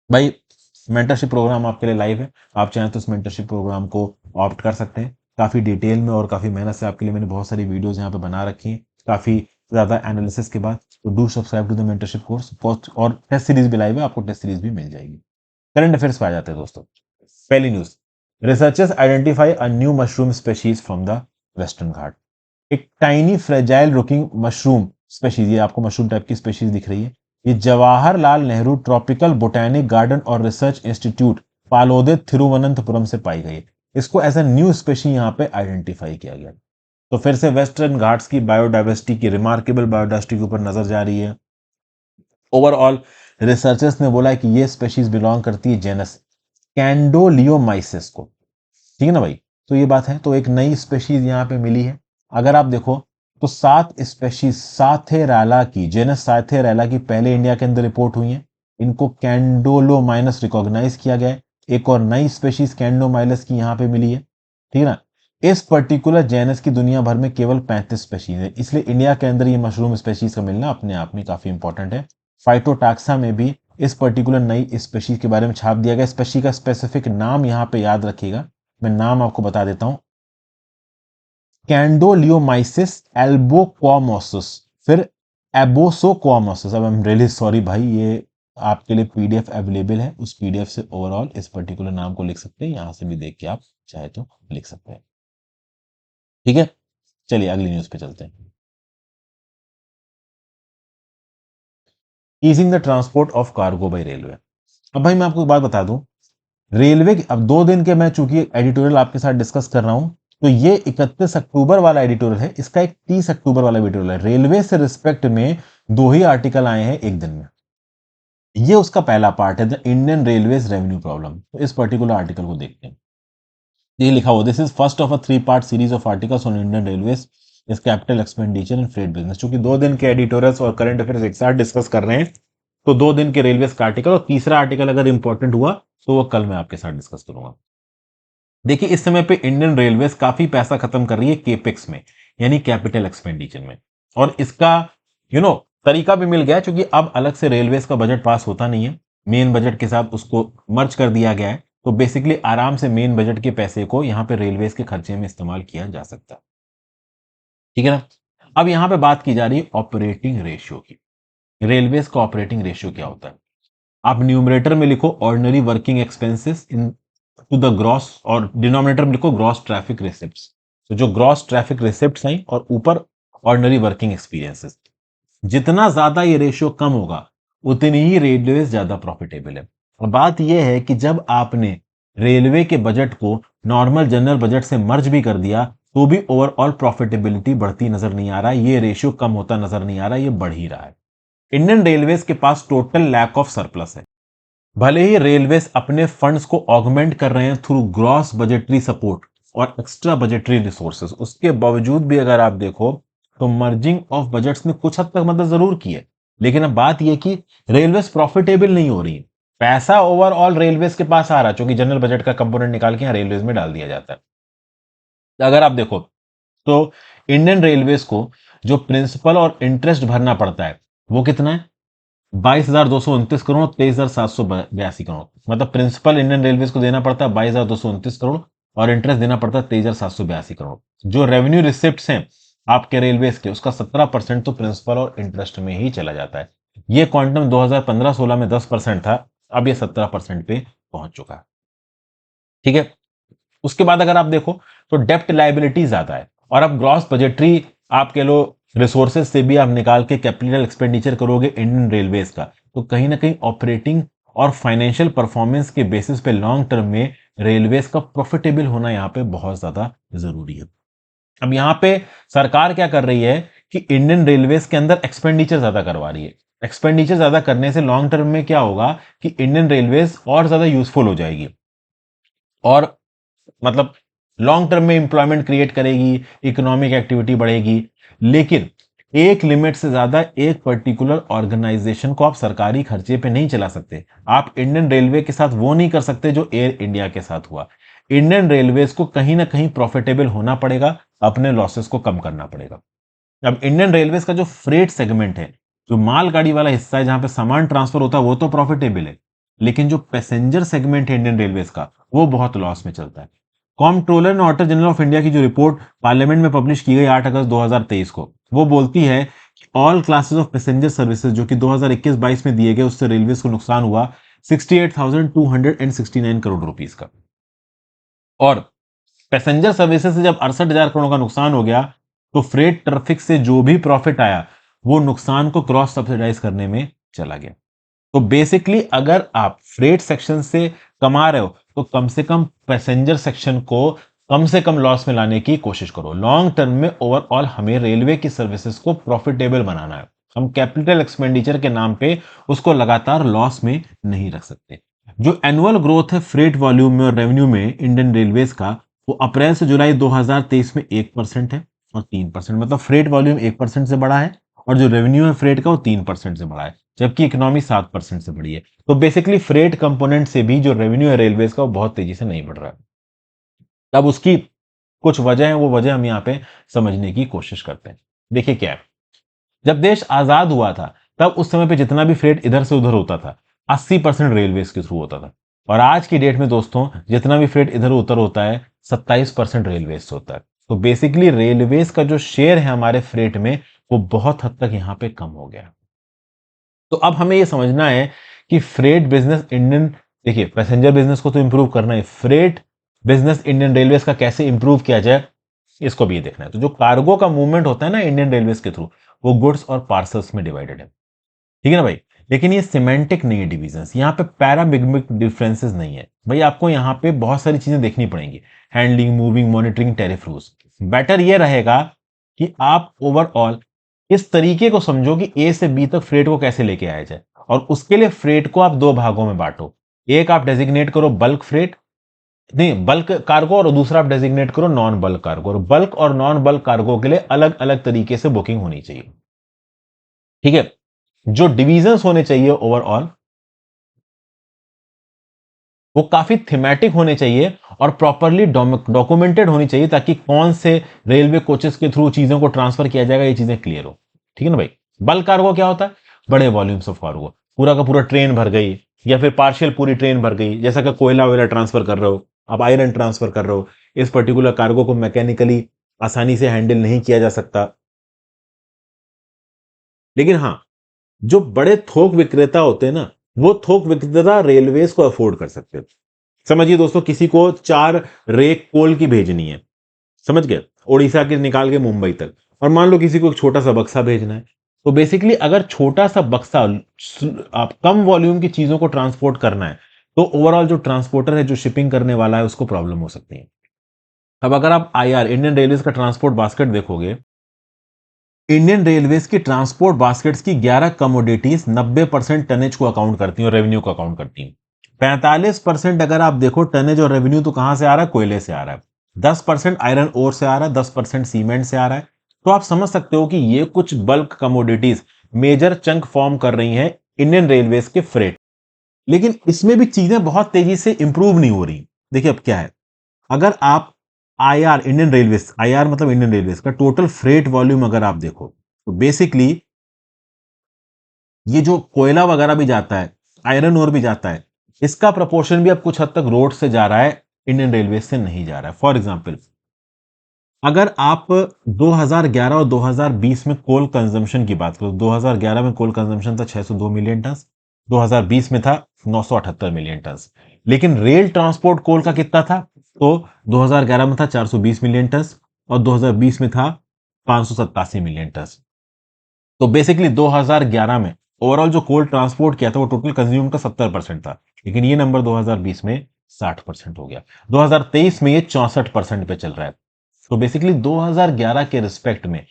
भाई, मेंटरशिप प्रोग्राम आपके लिए लाइव है। आप चाहें तो इस मेंटरशिप प्रोग्राम को ऑप्ट कर सकते हैं। काफी डिटेल में और काफी मेहनत से आपके लिए मैंने बहुत सारी वीडियोस यहाँ पे बना रखी हैं, काफी ज्यादा एनालिसिस के बाद। तो do subscribe to the mentorship course. Post और टेस्ट सीरीज भी लाइव है, आपको टेस्ट सीरीज भी मिल जाएगी। करंट अफेयर्स पे आ जाते हैं दोस्तों। पहली news, researchers identify a new mushroom species from the western Ghat. एक tiny fragile looking mushroom species, ये आपको मशरूम टाइप की स्पेशीज दिख रही है, ये Jawaharlal Nehru tropical botanic garden और रिसर्च इंस्टीट्यूट पालोदे थिरुवनंतपुरम से पाई गई है। इसको एज ए न्यू स्पेशी यहाँ पे आइडेंटिफाई किया गया। तो फिर से वेस्टर्न घाट्स की बायोडाइवर्सिटी की, रिमार्केबल बायोडाइवर्सिटी के ऊपर नजर जा रही है। ओवरऑल रिसर्चर्स ने बोला है कि ये स्पेशीज बिलोंग करती है जेनस कैंडोलियोमाइसिस को। ठीक है ना भाई। तो ये बात है, तो एक नई स्पेशीज यहाँ पे मिली है। अगर आप देखो तो 7 स्पेशीज साथेराला की, जेनस साथेराला की पहले इंडिया के अंदर रिपोर्ट हुई है। इनको कैंडोलोमाइनस रिकॉग्नाइज किया गया है। एक और नई स्पेशीज कैंडोमाइलस की यहाँ पे मिली है। ठीक है ना। इस पर्टिकुलर जेनस की दुनिया भर में केवल 35 स्पेशीज है, इसलिए इंडिया के अंदर ये मशरूम स्पेशीज का मिलना अपने आप में काफी इंपॉर्टेंट है। फाइटोटाक्सा में भी इस पर्टिकुलर नई स्पेशीज के बारे में छाप दिया गया। स्पेशी का स्पेसिफिक नाम यहाँ पे याद रखिएगा, मैं नाम आपको बता देता हूं, कैंडोलियोमाइसिस एल्बोक्वामोसिस, फिर एबोसोक्वामोसिस। अब आई एम रियली सॉरी भाई, ये आपके लिए PDF अवेलेबल है, उस PDF से ओवरऑल इस पर्टिकुलर नाम को लिख सकते हैं, यहां से भी देख के आप चाहे तो लिख सकते हैं। ठीक है, चलिए अगली न्यूज पे चलते हैं। Easing the transport of cargo by railway. अब भाई मैं आपको एक बात बता दूं, रेलवे अब 2 दिन के मैं चूंकि एडिटोरियल आपके साथ डिस्कस कर रहा हूं, तो ये 31 अक्टूबर वाला एडिटोरियल है, इसका एक 30 अक्टूबर वाला एडिटोरियल है। रेलवे से रिस्पेक्ट में 2 ही आर्टिकल आए हैं एक दिन में। ये उसका पहला पार्ट है, the Indian railways revenue problem. तो इस पर्टिकुलर आर्टिकल को देखते हैं। ये लिखा हुआ, this is first of a 3 part series of articles on Indian Railways is capital expenditure and freight business. चूंकि 2 दिन के एडिटोरियल्स और करंट अफेयर्स एक साथ डिस्कस कर रहे हैं, तो 2 दिन के रेलवे का आर्टिकल, और तीसरा आर्टिकल अगर इंपॉर्टेंट हुआ तो वो कल मैं आपके साथ डिस्कस करूंगा। देखिए, इस समय पे इंडियन रेलवेज काफी पैसा खत्म कर रही है केपेक्स में, यानी कैपिटल एक्सपेंडिचर में। और इसका तरीका भी मिल गया, क्योंकि अब अलग से रेलवेज का बजट पास होता नहीं है, मेन बजट के साथ उसको मर्ज कर दिया गया है। तो बेसिकली आराम से मेन बजट के पैसे को यहां पे रेलवेज के खर्चे में इस्तेमाल किया जा सकता है। ठीक है ना। अब यहां पे बात की जा रही है ऑपरेटिंग रेशियो की। रेलवेज का ऑपरेटिंग रेशियो क्या होता है? आप न्यूमरेटर में लिखो ordinary working expenses into the gross, और डिनोमिनेटर में लिखो ग्रॉस ट्रैफिक रिसिप्ट्स। तो जो ग्रॉस ट्रैफिक रिसिप्ट्स हैं और ऊपर ऑर्डिनरी वर्किंग एक्सपीरियंसेस, जितना ज्यादा ये रेशियो कम होगा उतनी ही रेलवे ज्यादा प्रॉफिटेबल है। और बात यह है कि जब आपने रेलवे के बजट को नॉर्मल जनरल बजट से मर्ज भी कर दिया तो भी ओवरऑल प्रॉफिटेबिलिटी बढ़ती नजर नहीं आ रहा है, ये रेशियो कम होता नजर नहीं आ रहा है, ये बढ़ ही रहा है। इंडियन रेलवेज के पास टोटल लैक ऑफ सरप्लस है। भले ही रेलवेज अपने फंड्स को ऑगमेंट कर रहे हैं थ्रू ग्रॉस बजटरी सपोर्ट और एक्स्ट्रा बजटरी रिसोर्सेज, उसके बावजूद भी अगर आप देखो तो मर्जिंग ऑफ बजट्स ने कुछ हद तक मदद जरूर की है, लेकिन अब बात यह कि रेलवेज प्रॉफिटेबल नहीं हो रही है। पैसा ओवरऑल रेलवेज के पास आ रहा है, क्योंकि जनरल बजट का कंपोनेंट निकाल के यहाँ रेलवेज में डाल दिया जाता है। अगर आप देखो तो इंडियन रेलवेज को जो प्रिंसिपल और इंटरेस्ट भरना पड़ता है वो कितना है? 22,229 करोड़, 23,782 करोड़। मतलब प्रिंसिपल इंडियन रेलवेज को देना पड़ता है 22,229 करोड़ और इंटरेस्ट देना पड़ता है 23,782 करोड़। जो रेवेन्यू रिसिप्ट हैं आपके रेलवेज के, उसका 17% तो प्रिंसिपल और इंटरेस्ट में ही चला जाता है। ये क्वांटम 2015-16 में 10% था, अब ये 17% पे पहुंच चुका है। ठीक है, उसके बाद अगर आप देखो तो डेप्ट लाइबिलिटी ज्यादा है, और अब ग्रॉस बजटरी आप कह लो रिसोर्सेज से भी आप निकाल के कैपिटल एक्सपेंडिचर करोगे इंडियन रेलवेज का, तो कहीं ना कहीं ऑपरेटिंग और फाइनेंशियल परफॉर्मेंस के बेसिस पे लॉन्ग टर्म में रेलवेज का प्रॉफिटेबल होना यहाँ पे बहुत ज्यादा जरूरी है। अब यहाँ पे सरकार क्या कर रही है कि इंडियन रेलवेज के अंदर एक्सपेंडिचर ज्यादा करवा रही है। एक्सपेंडिचर ज्यादा करने से लॉन्ग टर्म में क्या होगा कि इंडियन रेलवेज और ज्यादा यूजफुल हो जाएगी, और मतलब लॉन्ग टर्म में इंप्लॉयमेंट क्रिएट करेगी, इकोनॉमिक एक्टिविटी बढ़ेगी। लेकिन एक लिमिट से ज्यादा एक पर्टिकुलर ऑर्गेनाइजेशन को आप सरकारी खर्चे पे नहीं चला सकते। आप इंडियन रेलवे के साथ वो नहीं कर सकते जो एयर इंडिया के साथ हुआ। इंडियन रेलवेज को कहीं ना कहीं प्रॉफिटेबल होना पड़ेगा, अपने लॉसेस को कम करना पड़ेगा। अब इंडियन रेलवेज का जो फ्रेट सेगमेंट है, जो मालगाड़ी वाला हिस्सा है जहां पे सामान ट्रांसफर होता है, वो तो प्रॉफिटेबल है, लेकिन जो पैसेंजर सेगमेंट है इंडियन रेलवेज का, वो बहुत लॉस में चलता है। Comptroller and auditor general of India की जो रिपोर्ट पार्लियामेंट में पब्लिश की गई 8 अगस्त 2023 को, वो बोलती है कि all classes of passenger services जो कि 2021-22 में दिए गए, उससे रेलवेज को नुकसान हुआ 68,269 करोड़ रुपीस का। और पैसेंजर सर्विसेज से जब 68,000 करोड़ का नुकसान हो गया, तो फ्रेट ट्रैफिक से जो भी प्रॉफिट आया वो नुकसान को क्रॉस सब्सिडाइज करने में चला गया। तो बेसिकली अगर आप फ्रेट सेक्शन से कमा रहे हो तो कम से कम पैसेंजर सेक्शन को कम से कम लॉस में लाने की कोशिश करो। लॉन्ग टर्म में ओवरऑल हमें रेलवे की सर्विसेज को प्रॉफिटेबल बनाना है। हम कैपिटल एक्सपेंडिचर के नाम पे उसको लगातार लॉस में नहीं रख सकते। जो एनुअल ग्रोथ है फ्रेट वॉल्यूम में और रेवेन्यू में इंडियन रेलवेज का, वो अप्रैल से जुलाई 2023 में 1% है और 3%, मतलब फ्रेट वॉल्यूम 1% से बढ़ा है और जो रेवेन्यू है फ्रेट का वो 3% से बढ़ा है, जबकि इकोनॉमी 7% से बढ़ी है। तो बेसिकली फ्रेट कंपोनेंट से भी जो रेवेन्यू है रेलवेज का वो बहुत तेजी से नहीं बढ़ रहा है। अब उसकी कुछ वजह है, वो वजह हम यहाँ पे समझने की कोशिश करते हैं। देखिए क्या है, जब देश आजाद हुआ था तब उस समय पे जितना भी फ्रेट इधर से उधर होता था 80% रेलवेज के थ्रू होता था, और आज की डेट में दोस्तों जितना भी फ्रेट इधर उधर होता है 27% रेलवेज से होता है। तो बेसिकली रेलवेज का जो शेयर है हमारे फ्रेट में वो बहुत हद तक यहाँ पे कम हो गया। तो अब हमें ये समझना है कि फ्रेट बिजनेस इंडियन, देखिए पैसेंजर बिजनेस को तो इंप्रूव करना है, फ्रेट बिजनेस इंडियन रेलवेज का कैसे इंप्रूव किया जाए इसको भी देखना है। तो जो कार्गो का मूवमेंट होता है ना इंडियन रेलवेज के थ्रू, वो गुड्स और पार्सल्स में डिवाइडेड है, ठीक है ना भाई। लेकिन ये सिमेंटिक नहीं है डिवीजन, यहाँ पे पैरामिग्मिक डिफरेंसेस नहीं है भाई। आपको यहाँ पे बहुत सारी चीजें देखनी पड़ेंगी, handling, moving, monitoring, tariff rules. Better ये रहेगा कि आप ओवरऑल इस तरीके को समझो कि ए से बी तक फ्रेट को कैसे लेके आया जाए, और उसके लिए फ्रेट को आप दो भागों में बांटो। एक आप डेजिग्नेट करो बल्क फ्रेट, नहीं बल्क कार्गो, और दूसरा आप डेजिग्नेट करो नॉन बल्क कार्गो। और बल्क और नॉन बल्क कार्गो के लिए अलग अलग तरीके से बुकिंग होनी चाहिए, ठीक है। जो डिविजन्स होने चाहिए ओवरऑल वो काफी थीमेटिक होने चाहिए और प्रॉपरली डॉक्यूमेंटेड होनी चाहिए, ताकि कौन से रेलवे कोचेस के थ्रू चीजों को ट्रांसफर किया जाएगा ये चीजें क्लियर हो, ठीक है ना भाई। बल्क कार्गो क्या होता है? बड़े वॉल्यूम्स ऑफ कार्गो, पूरा का पूरा ट्रेन भर गई या फिर पार्शियल पूरी ट्रेन भर गई, जैसा कि कोयला वगैरह ट्रांसफर कर रहे हो, आप आयरन ट्रांसफर कर रहे हो, इस पर्टिकुलर कार्गो को मैकेनिकली आसानी से हैंडल नहीं किया जा सकता। लेकिन हाँ, जो बड़े थोक विक्रेता होते हैं ना, वो थोक विक्रेता रेलवेज को अफोर्ड कर सकते हैं। समझिए दोस्तों, किसी को 4 रेक कोल की भेजनी है, समझ गए, उड़ीसा के निकाल के मुंबई तक, और मान लो किसी को एक छोटा सा बक्सा भेजना है, तो बेसिकली अगर छोटा सा बक्सा आप कम वॉल्यूम की चीजों को ट्रांसपोर्ट करना है तो ओवरऑल जो ट्रांसपोर्टर है, जो शिपिंग करने वाला है, उसको प्रॉब्लम हो सकती है। अब अगर आप आईआर इंडियन रेलवेज का ट्रांसपोर्ट बास्केट देखोगे, इंडियन रेलवेज की ट्रांसपोर्ट बास्केट्स की 11 कमोडिटीज 90% टनेज को अकाउंट करती हैं और रेवेन्यू को अकाउंट करती हैं। 45% अगर आप देखो टनेज और रेवेन्यू तो कहां से आ रहा है? कोयले से आ रहा है। 10% आयरन ओर से आ रहा है, 10% सीमेंट से आ रहा है। तो आप समझ सकते हो कि ये कुछ bulk commodities major chunk form कर रही हैं इंडियन रेलवेज के फ्रेट। लेकिन इसमें भी चीजें बहुत तेजी से इंप्रूव नहीं हो रही। देखिए अब क्या है, अगर आप आईआर इंडियन रेलवेज, आईआर मतलब इंडियन रेलवेज का टोटल फ्रेट वॉल्यूम अगर आप देखो तो बेसिकली ये जो कोयला वगैरह भी जाता है, आयरन ओर भी जाता है, इसका प्रपोर्शन भी अब कुछ हद तक रोड से जा रहा है, इंडियन रेलवेज से नहीं जा रहा है। फॉर एग्जांपल, अगर आप 2011 और 2020 में कोल कंजम्पशन की बात करो, 2011 में कोल कंजम्पशन था 602 मिलियन टन, 2020 में था 978 मिलियन टन। लेकिन रेल ट्रांसपोर्ट कोल का कितना था? तो 2011 में था 420 मिलियन टन और 2020 में था 587 मिलियन टन। तो बेसिकली 2011 में ओवरऑल जो कोल ट्रांसपोर्ट किया था वो टोटल कंज्यूम का 70% था, लेकिन ये नंबर 2020 में 60% हो गया। 2023 में ये 64% पे चल रहा है। तो बेसिकली 2011 के रिस्पेक्ट में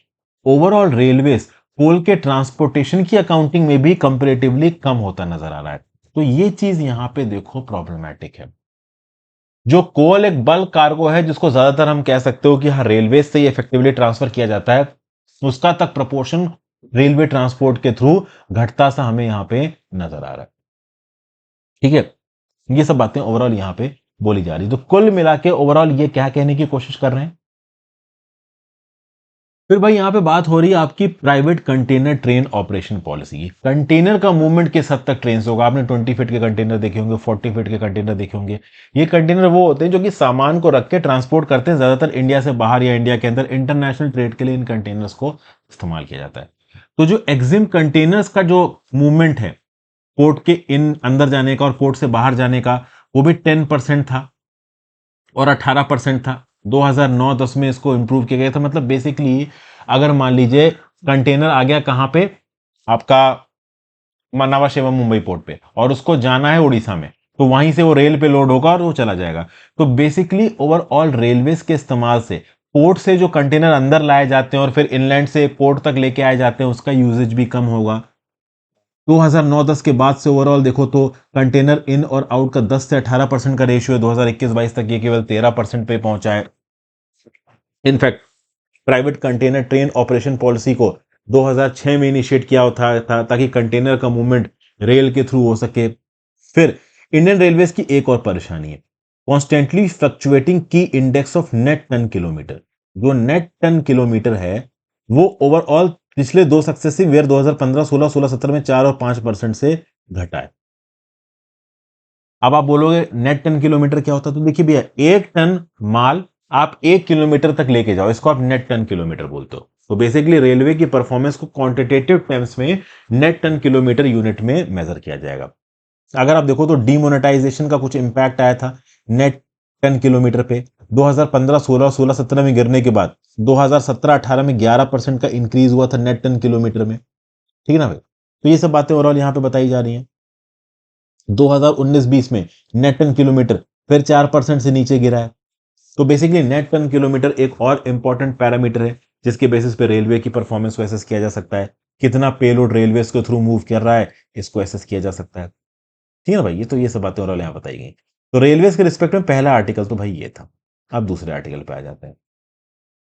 ओवरऑल रेलवेज कोल के ट्रांसपोर्टेशन की अकाउंटिंग में भी कंपेरेटिवली कम होता नजर आ रहा है। तो ये चीज यहां पे देखो प्रॉब्लमैटिक है। जो कोल एक बल्क कार्गो है जिसको ज्यादातर हम कह सकते हो कि हाँ रेलवे से ही इफेक्टिवली ट्रांसफर किया जाता है, उसका तक प्रपोर्शन रेलवे ट्रांसपोर्ट के थ्रू घटता सा हमें यहां पे नजर आ रहा है। ठीक है, ये सब बातें ओवरऑल यहां पे बोली जा रही है। तो कुल मिला के ओवरऑल ये क्या कहने की कोशिश कर रहे हैं? फिर भाई यहां पे बात हो रही है आपकी private container train operation policy की। कंटेनर का मूवमेंट किस हद तक ट्रेन से होगा? आपने 20 फीट के कंटेनर देखे होंगे, 40 फीट के कंटेनर देखे होंगे। ये कंटेनर वो होते हैं जो कि सामान को रख के ट्रांसपोर्ट करते हैं, ज्यादातर इंडिया से बाहर या इंडिया के अंदर इंटरनेशनल ट्रेड के लिए इन कंटेनर्स को इस्तेमाल किया जाता है। तो जो एग्जिम कंटेनर्स का जो मूवमेंट है पोर्ट के इन अंदर जाने का और पोर्ट से बाहर जाने का, वो भी 10% था और 18% था। 2009-10 में इसको इंप्रूव किया गया था। मतलब बेसिकली अगर मान लीजिए कंटेनर आ गया कहां पे, आपका मनावा शेवा मुंबई पोर्ट पे, और उसको जाना है उड़ीसा में, तो वहीं से वो रेल पे लोड होगा और वो चला जाएगा। तो बेसिकली ओवरऑल रेलवेज के इस्तेमाल से पोर्ट से जो कंटेनर अंदर लाए जाते हैं और फिर इनलैंड से पोर्ट तक लेके आए जाते हैं, उसका यूजेज भी कम होगा। 2009-10 के बाद से ओवरऑल देखो तो कंटेनर इन और आउट का 10 से 18% का रेशियो है। 2021-22 तक ये केवल 13% पे पहुंचा है। In fact private container train operation policy को 2006 में इनिशिएट किया था ताकि कंटेनर का मूवमेंट रेल के थ्रू हो सके। फिर इंडियन रेलवेज की एक और परेशानी है कॉन्स्टेंटली फ्लक्चुएटिंग की index of net ton kilometre. जो नेट टन किलोमीटर है वो ओवरऑल पिछले दो सक्सेसिव ईयर 2015, 16, 16, 17 में 4 और 5% से घटा है। अब आप बोलोगे नेट टन किलोमीटर क्या होता है? तो देखिए भैया, एक टन माल आप 1 किलोमीटर तक लेके जाओ, इसको आप नेट टन किलोमीटर बोलते हो। तो बेसिकली रेलवे की परफॉर्मेंस को क्वांटिटेटिव टर्म्स में नेट टन किलोमीटर यूनिट में मेजर किया जाएगा। अगर आप देखो तो डीमोनेटाइजेशन का कुछ इंपैक्ट आया था नेट टन किलोमीटर पे 2015, 16, 16, 17 में गिरने के बाद 2017, 18 में 11% का इंक्रीज हुआ था नेट टन किलोमीटर में। ठीक है ना भाई? तो ये सब बातें ओवरऑल यहां पे बताई जा रही हैं। 2019-20 में नेट टन किलोमीटर फिर 4% से नीचे गिरा है। तो बेसिकली नेट टन किलोमीटर एक और इंपॉर्टेंट पैरामीटर है जिसके बेसिस पे रेलवे की परफॉर्मेंस को एसेस किया जा सकता है। कितना पेलोड रेलवे के थ्रू मूव कर रहा है, इसको एसेस किया जा सकता है। ठीक है ना भाई? ये तो ये सब बातें ओवरऑल यहां बताई गई। तो रेलवे के रिस्पेक्ट में पहला आर्टिकल तो भाई ये था। अब दूसरे आर्टिकल पे आ जाते हैं।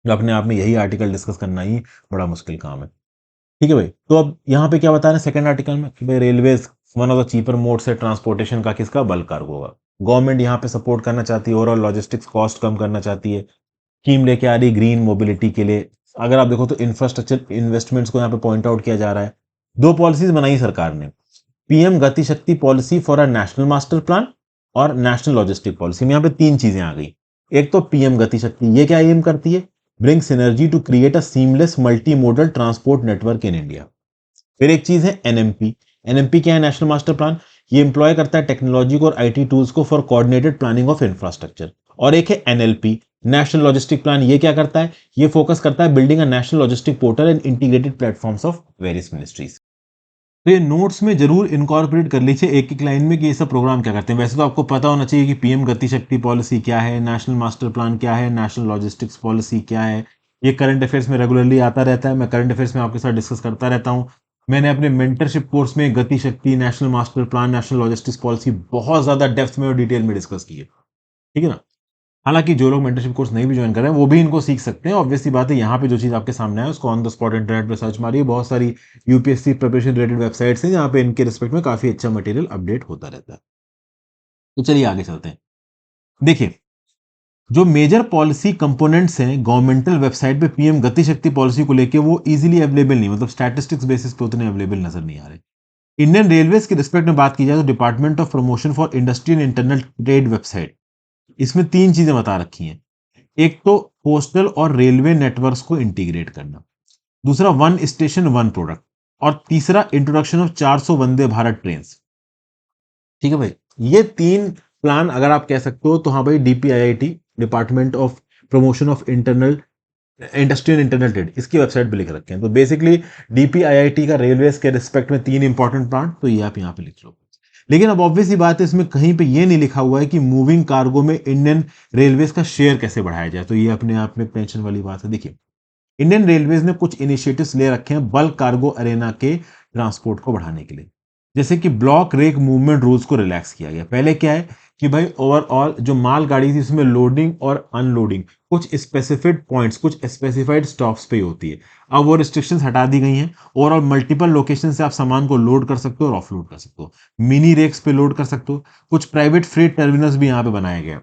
अपने आप में यही आर्टिकल डिस्कस करना ही बड़ा मुश्किल काम है। ठीक है भाई, तो अब यहाँ पे क्या बता रहे हैं सेकंड आर्टिकल में कि भाई railways one of the cheaper mode से ट्रांसपोर्टेशन का किसका बल्क कार्गो होगा। गवर्नमेंट यहाँ पे सपोर्ट करना चाहती है, ओवरऑल लॉजिस्टिक्स कॉस्ट कम करना चाहती है, स्कीम लेके आ रही ग्रीन मोबिलिटी के लिए। अगर आप देखो तो इंफ्रास्ट्रक्चर इन्वेस्टमेंट्स को यहाँ पे पॉइंट आउट किया जा रहा है। दो पॉलिसीज बनाई सरकार ने, पीएम गति शक्ति policy for a national master plan और नेशनल लॉजिस्टिक पॉलिसी में यहाँ पे तीन चीजें आ गई। एक तो पीएम गति शक्ति, ये क्या एम करती है? Bring synergy to create a seamless multi modal transport network in India. फिर एक चीज है एनएमपी। एनएमपी क्या है? National master plan. ये इंप्लॉय करता है टेक्नोलॉजी को और आईटी टूल्स को for coordinated planning of infrastructure. और एक है एनएलपी, नेशनल लॉजिस्टिक प्लान। ये क्या करता है? ये फोकस करता है building a national logistic portal and integrated platforms of various ministries. तो ये नोट्स में जरूर इनकॉर्पोरेट कर लीजिए एक एक लाइन में कि ये सब प्रोग्राम क्या करते हैं। वैसे तो आपको पता होना चाहिए कि पीएम गति शक्ति पॉलिसी क्या है, नेशनल मास्टर प्लान क्या है, नेशनल लॉजिस्टिक्स पॉलिसी क्या है। ये करंट अफेयर्स में रेगुलरली आता रहता है, मैं करंट अफेयर्स में आपके साथ डिस्कस करता रहता हूँ। मैंने अपने मेंटरशिप कोर्स में गति शक्ति, national master plan, national logistics policy बहुत ज्यादा डेप्थ में और डिटेल में डिस्कस की है, ठीक है ना। हालांकि जो लोग मेंटरशिप कोर्स नहीं भी ज्वाइन कर रहे हैं वो भी इनको सीख सकते हैं। ऑब्वियसली बात है, यहाँ पे जो चीज आपके सामने है उसको ऑन द स्पॉट इंटरनेट पे सर्च मारिए। बहुत सारी यूपीएससी प्रिपरेशन रिलेटेड वेबसाइट्स हैं जहाँ पे इनके रिस्पेक्ट में काफी अच्छा मटेरियल अपडेट होता रहता है। तो चलिए आगे चलते हैं। देखिए, जो मेजर पॉलिसी कंपोनेंट्स हैं गवर्नमेंटल वेबसाइट पे पीएम गति शक्ति पॉलिसी को लेके, वो इजीली अवेलेबल नहीं, मतलब स्टैटिस्टिक्स बेसिस पे उतने अवेलेबल नजर नहीं आ रहे। इंडियन रेलवेज के रिस्पेक्ट में बात की जाए तो department of promotion for industry and internal trade website, इसमें 3 चीजें बता रखी हैं। एक तो पोस्टल और रेलवे नेटवर्क्स को इंटीग्रेट करना, दूसरा वन स्टेशन वन प्रोडक्ट, और तीसरा introduction of 400 Vande Bharat train. ठीक है भाई, ये 3 प्लान अगर आप कह सकते हो तो हाँ भाई, DPIIT, department of promotion of internal industry and internal trade, इसकी वेबसाइट पे लिख रखे हैं। तो बेसिकली डीपीआईआईटी का रेलवेज के रिस्पेक्ट में 3 इंपॉर्टेंट प्लान, तो ये आप यहाँ पे लिख लो। लेकिन अब ऑब्वियस सी बात है, इसमें कहीं पे ये नहीं लिखा हुआ है कि मूविंग कार्गो में इंडियन रेलवेज का शेयर कैसे बढ़ाया जाए। तो ये अपने आप में टेंशन वाली बात है। देखिए, इंडियन रेलवेज ने कुछ इनिशिएटिव्स ले रखे हैं बल्क कार्गो अरेना के ट्रांसपोर्ट को बढ़ाने के लिए। जैसे कि ब्लॉक रेक मूवमेंट रूल्स को रिलैक्स किया गया। पहले क्या है कि भाई ओवरऑल जो माल गाड़ी थी उसमें लोडिंग और अनलोडिंग कुछ स्पेसिफिक पॉइंट्स, कुछ स्पेसिफाइड स्टॉप्स पे ही होती है। अब वो रिस्ट्रिक्शंस हटा दी गई हैं। ओवरऑल मल्टीपल लोकेशन से आप सामान को लोड कर सकते हो और ऑफलोड कर सकते हो, मिनी रेक्स पे लोड कर सकते हो। कुछ प्राइवेट फ्रेट टर्मिनल्स भी यहाँ पे बनाए गए हैं।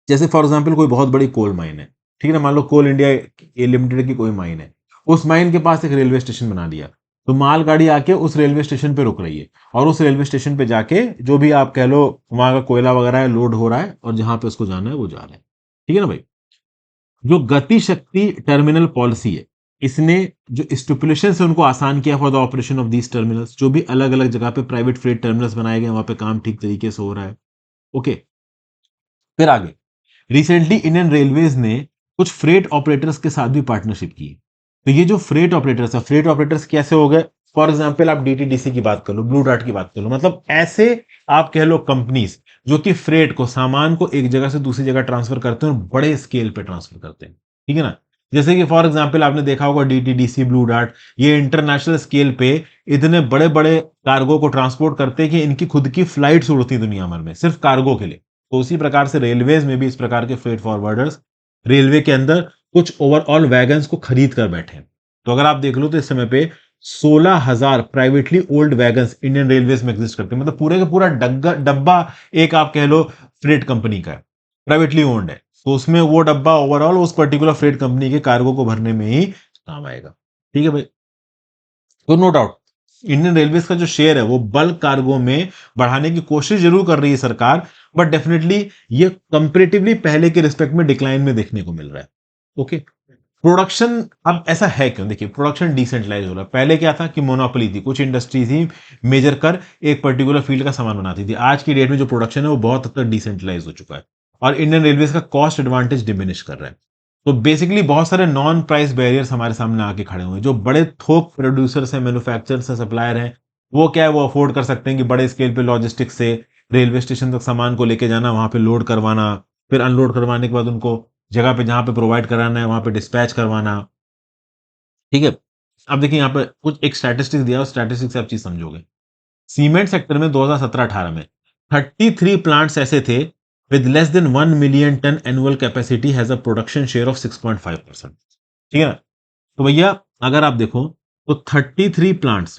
जैसे फॉर एग्जाम्पल कोई बहुत बड़ी कोल माइन है, ठीक है ना, मान लो कोल इंडिया लिमिटेड की कोई माइन है, उस माइन के पास एक रेलवे स्टेशन बना दिया, तो माल गाड़ी आके उस रेलवे स्टेशन पे रुक रही है और उस रेलवे स्टेशन पे जाके जो भी आप कह लो वहां का कोयला वगैरह है लोड हो रहा है और जहां पे उसको जाना है वो जा रहा है। ठीक है ना भाई। जो गति शक्ति टर्मिनल पॉलिसी है, इसने जो स्टिपुलेशन है उनको आसान किया for the operation of these terminals. जो भी अलग अलग जगह पे प्राइवेट फ्रेट टर्मिनल्स बनाए गए वहां पे काम ठीक तरीके से हो रहा है। ओके, फिर आगे रिसेंटली इंडियन रेलवेज ने कुछ फ्रेट ऑपरेटर्स के साथ भी पार्टनरशिप की। तो ये जो फ्रेट ऑपरेटर्स है, फ्रेट ऑपरेटर्स कैसे हो गए? फॉर एग्जांपल आप डीटीडीसी की बात कर लो, ब्लू डार्ट की बात कर लो, मतलब ऐसे आप कह लो कंपनीज जो कि फ्रेट को, सामान को एक जगह से दूसरी जगह ट्रांसफर करते हैं और बड़े स्केल पे ट्रांसफर करते हैं। ठीक है ना। जैसे कि फॉर एग्जांपल आपने देखा होगा डीटीडीसी, ब्लू डार्ट, ये इंटरनेशनल स्केल पे इतने बड़े बड़े कार्गो को ट्रांसपोर्ट करते हैं कि इनकी खुद की फ्लाइट्स उड़ती हैं दुनिया भर में सिर्फ कार्गो के लिए। तो उसी प्रकार से रेलवेज में भी इस प्रकार के फ्रेट फॉरवर्डर्स रेलवे के अंदर कुछ ओवरऑल वैगन्स को खरीद कर बैठे हैं। तो अगर आप देख लो तो इस समय पे 16,000 privately old wagons Indian railways में एग्जिस्ट करते हैं। मतलब पूरे का पूरा डब्बा एक आप कह लो फ्रेट कंपनी का है, प्राइवेटली ओन्ड है। तो उसमें वो डब्बा ओवरऑल उस पर्टिकुलर फ्रेट कंपनी के कार्गो को भरने में ही काम आएगा। ठीक है भाई। तो नो डाउट इंडियन रेलवेज का जो शेयर है वो बल्क कार्गो में बढ़ाने की कोशिश जरूर कर रही है सरकार, बट डेफिनेटली ये कंपेरेटिवली पहले के रिस्पेक्ट में डिक्लाइन में देखने को मिल रहा है। ओके, प्रोडक्शन अब ऐसा है क्यों? देखिए, प्रोडक्शन डिसेंट्रलाइज हो रहा है। पहले क्या था कि मोनोपोली थी, कुछ इंडस्ट्रीज ही मेजर कर एक पर्टिकुलर फील्ड का सामान बनाती थी। आज की डेट में जो प्रोडक्शन है वो बहुत हद तक डिसेंट्रलाइज हो चुका है और इंडियन रेलवेज का कॉस्ट एडवांटेज डिमिनिश कर रहा है। तो बेसिकली बहुत सारे नॉन प्राइस बैरियर्स हमारे सामने आके खड़े हुए हैं। जो बड़े थोक प्रोड्यूसर्स हैं, मैन्युफैक्चरर्स हैं, सप्लायर हैं, वो क्या है, वो अफोर्ड कर सकते हैं कि बड़े स्केल पे लॉजिस्टिक्स से रेलवे स्टेशन तक सामान को लेके जाना, वहां पे लोड करवाना, फिर अनलोड करवाने के बाद उनको जगह पे जहां पे प्रोवाइड कराना है वहां पे डिस्पैच करवाना। ठीक है। अब देखिए यहाँ पे कुछ एक स्टैटिस्टिक्स दिया, उस स्टैटिस्टिक्स से आप चीज समझोगे। सीमेंट सेक्टर में 2017-18 में 33 प्लांट्स ऐसे थे with less than 1 million ton annual capacity has a production share of 6.5%। ठीक है ना। तो भैया अगर आप देखो तो 33 प्लांट्स,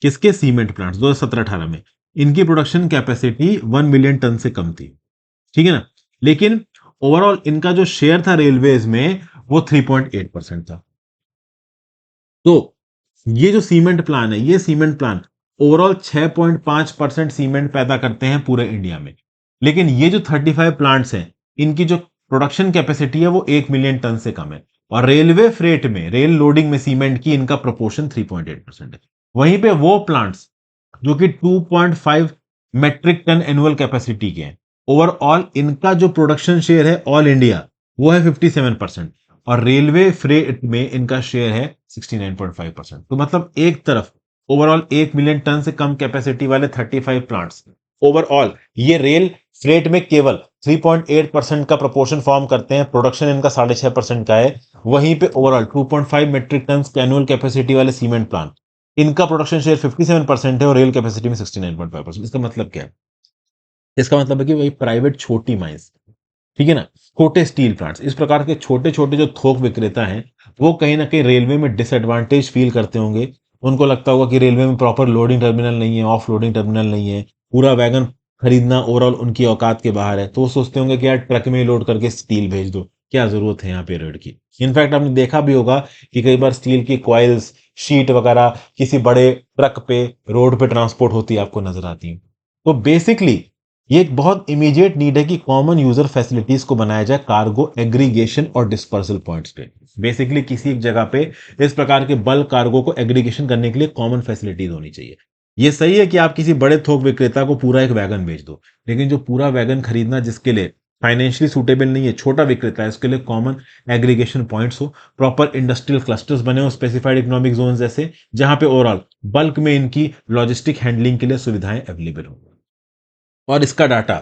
किसके? सीमेंट प्लांट्स 2017-18 में, इनकी प्रोडक्शन कैपेसिटी 1 मिलियन टन से कम थी। ठीक है ना। लेकिन ओवरऑल इनका जो शेयर था रेलवेज में वो 3.8% था। तो ये जो सीमेंट प्लान है, ये सीमेंट प्लान ओवरऑल 6.5% सीमेंट पैदा करते हैं पूरे इंडिया में। लेकिन ये जो 35 प्लांट्स हैं, इनकी जो प्रोडक्शन कैपेसिटी है वो 1 मिलियन टन से कम है। और रेलवे फ्रेट में, रेल लोडिंग में सीमेंट की इनका प्रोपोर्शन 3.8% है। वहीं पे वो प्लांट्स जो कि 2.5 मेट्रिक टन एनुअल कैपेसिटी के हैं, ओवरऑल इनका जो प्रोडक्शन शेयर है ऑल इंडिया वो है 57%, और रेलवे फ्रेट में इनका शेयर है 69.5%। तो मतलब एक तरफ ओवरऑल 1 मिलियन टन से कम कैपेसिटी वाले 35 प्लांट्स, ओवरऑल ये रेल फ्रेट में केवल 3.8% का प्रोपोर्शन फॉर्म करते हैं, प्रोडक्शन इनका 6.5% का है। वहीं पे overall 2.5 metric ton annual capacity वाले सीमेंट प्लांट, इनका प्रोडक्शन शेयर 57% है और रेल कैपेसिटी में 69.5%। इसका मतलब क्या है? इसका मतलब है कि वही प्राइवेट छोटी माइंस, ठीक है ना, छोटे स्टील प्लांट्स, इस प्रकार के छोटे छोटे जो थोक विक्रेता हैं, वो कहीं ना कहीं रेलवे में डिसएडवांटेज फील करते होंगे। उनको लगता होगा कि रेलवे में प्रॉपर लोडिंग टर्मिनल नहीं है, ऑफ लोडिंग टर्मिनल नहीं है, पूरा वैगन खरीदना ओवरऑल उनकी औकात के बाहर है, तो वो सोचते होंगे कि यार ट्रक में लोड करके स्टील भेज दो, क्या जरूरत है यहाँ पे रेड की। इनफैक्ट आपने देखा भी होगा कि कई बार स्टील की कॉइल्स, शीट वगैरह किसी बड़े ट्रक पे, रोड पे ट्रांसपोर्ट होती है, आपको नजर आती है। तो बेसिकली ये एक बहुत इमीडिएट नीड है कि कॉमन यूजर फैसिलिटीज को बनाया जाए कार्गो एग्रीगेशन और डिस्पर्सल पॉइंट्स पे। बेसिकली किसी एक जगह पे इस प्रकार के बल्क कार्गो को एग्रीगेशन करने के लिए कॉमन फैसिलिटीज होनी चाहिए। ये सही है कि आप किसी बड़े थोक विक्रेता को पूरा एक वैगन बेच दो, लेकिन जो पूरा वैगन खरीदना जिसके लिए फाइनेंशियली सूटेबल नहीं है, छोटा विक्रेता है, इसके लिए कॉमन एग्रीगेशन पॉइंट्स हो, प्रॉपर इंडस्ट्रियल क्लस्टर्स बने हो स्पेसिफाइड इकोनॉमिक जोन जैसे, जहां पे ओवरऑल बल्क में इनकी लॉजिस्टिक हैंडलिंग के लिए सुविधाएं अवेलेबल हो। और इसका डाटा,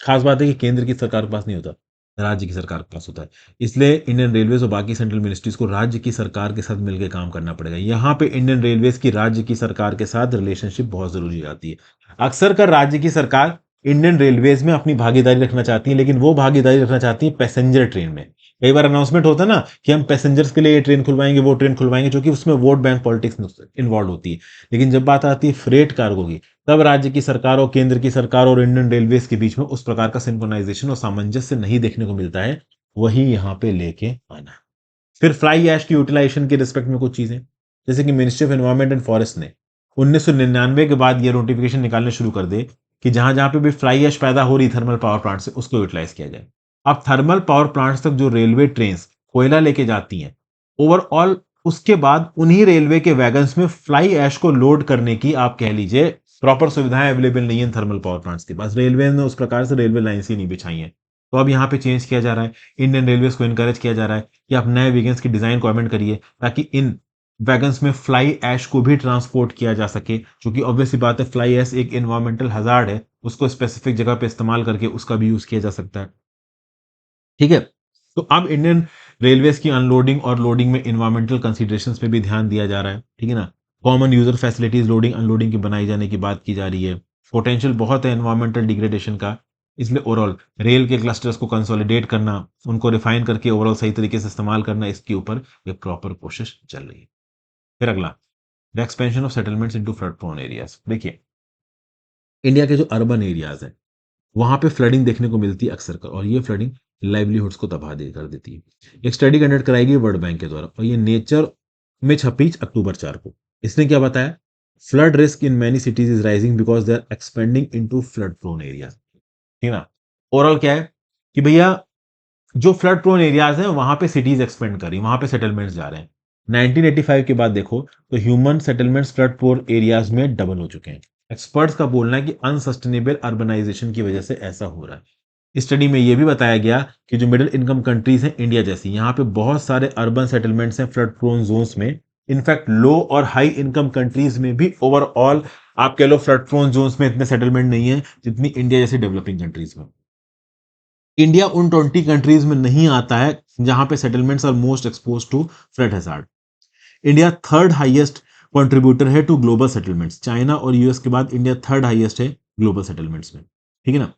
खास बात है कि केंद्र की सरकार के पास नहीं होता, राज्य की सरकार के पास होता है। इसलिए इंडियन रेलवेज और बाकी सेंट्रल मिनिस्ट्रीज को राज्य की सरकार के साथ मिलकर काम करना पड़ेगा। यहाँ पे इंडियन रेलवेज की राज्य की सरकार के साथ रिलेशनशिप बहुत जरूरी आती है। अक्सर कर राज्य की सरकार इंडियन रेलवेज में अपनी भागीदारी रखना चाहती है, लेकिन वो भागीदारी रखना चाहती है पैसेंजर ट्रेन में। कई बार अनाउंसमेंट होता है ना कि हम पैसेंजर्स के लिए ये ट्रेन खुलवाएंगे, वो ट्रेन खुलवाएंगे, क्योंकि उसमें वोट बैंक पॉलिटिक्स इन्वॉल्व होती है। लेकिन जब बात आती है फ्रेट कार्गो की, तब राज्य की सरकार और केंद्र की सरकार और इंडियन रेलवेज के बीच में उस प्रकार का सिंक्रोनाइजेशन और सामंजस्य नहीं देखने को मिलता है। वही यहां पे लेके आना। फिर फ्लाई ऐश की यूटिलाइजेशन के रिस्पेक्ट में कुछ चीजें, जैसे कि ministry of environment and forest ने 1999 के बाद ये नोटिफिकेशन निकालने शुरू कर दे कि जहां जहां पे भी फ्लाई ऐश पैदा हो रही थर्मल पावर प्लांट से, उसको यूटिलाइज किया जाए। अब थर्मल पावर प्लांट्स तक जो रेलवे ट्रेन कोयला लेके जाती हैं, ओवरऑल उसके बाद उन्हीं रेलवे के वैगन्स में फ्लाई ऐश को लोड करने की, आप कह लीजिए, प्रॉपर सुविधाएं अवेलेबल नहीं है थर्मल पावर प्लांट्स के पास। रेलवे ने उस प्रकार से रेलवे लाइन्स ही नहीं बिछाई हैं। तो अब यहाँ पे चेंज किया जा रहा है, इंडियन रेलवेज को इनकरेज किया जा रहा है कि आप नए वैगन्स की डिजाइन को अमेंड करिए, ताकि इन वैगन्स में फ्लाई ऐश को भी ट्रांसपोर्ट किया जा सके, क्योंकि ऑब्वियसली बात है फ्लाई ऐश एक एनवायरमेंटल हजार्ड है, उसको स्पेसिफिक जगह पे इस्तेमाल करके उसका भी यूज किया जा सकता है। ठीक है। तो अब इंडियन रेलवेज की अनलोडिंग और लोडिंग में इन्वायरमेंटल कंसीडरेशंस पे भी ध्यान दिया जा रहा है, ठीक है ना। Common user facilities loading unloading की बनाई जाने की बात की जा रही है। पोटेंशियल बहुत है एनवायरमेंटल डिग्रेडेशन का, इसलिए ओवरऑल रेल के क्लस्टर्स को कंसोलिडेट करना, उनको रिफाइन करके ओवरऑल सही तरीके से इस्तेमाल करना, इसके ऊपर एक प्रॉपर कोशिश चल रही है। फिर अगला, the expansion of settlements into flood prone areas. देखिए, इंडिया के जो अर्बन एरियाज है, वहां पे फ्लडिंग देखने को मिलती है अक्सर कर, और ये फ्लडिंग लाइवलीहुड्स को तबाह कर देती है। एक स्टडी कंडक्ट कराई गई वर्ल्ड बैंक के द्वारा, और ये नेचर में छपी अक्टूबर 4 को। इसने क्या बताया? Flood risk in many cities is rising because they are expanding into flood prone area, ठीक है ना। ओवरऑल क्या है कि भैया, जो फ्लड प्रोन एरियाज हैं वहां पे सिटीज एक्सपेंड कर रही, वहां पे सेटलमेंट्स जा रहे हैं। 1985 के बाद देखो तो human settlements flood prone areas में डबल हो चुके हैं। एक्सपर्ट्स का बोलना है कि अनसस्टेनेबल अर्बनाइजेशन की वजह से ऐसा हो रहा है। इस स्टडी में यह भी बताया गया कि जो मिडिल इनकम कंट्रीज हैं इंडिया जैसी, यहां पे बहुत सारे अर्बन सेटलमेंट्स हैं फ्लड प्रोन जोन्स में। इनफैक्ट लो और हाई इनकम कंट्रीज में भी ओवरऑल आप कह लो फ्लड प्रोन जोन्स में इतने सेटलमेंट नहीं है जितनी इंडिया जैसी डेवलपिंग कंट्रीज में। इंडिया उन 20 कंट्रीज में नहीं आता है जहां पे settlements are most expose to flood hazard. India third highest contributor है टू ग्लोबल सेटलमेंट्स। चाइना और यूएस के बाद इंडिया थर्ड हाईएस्ट है ग्लोबल सेटलमेंट्स में, ठीक है ना।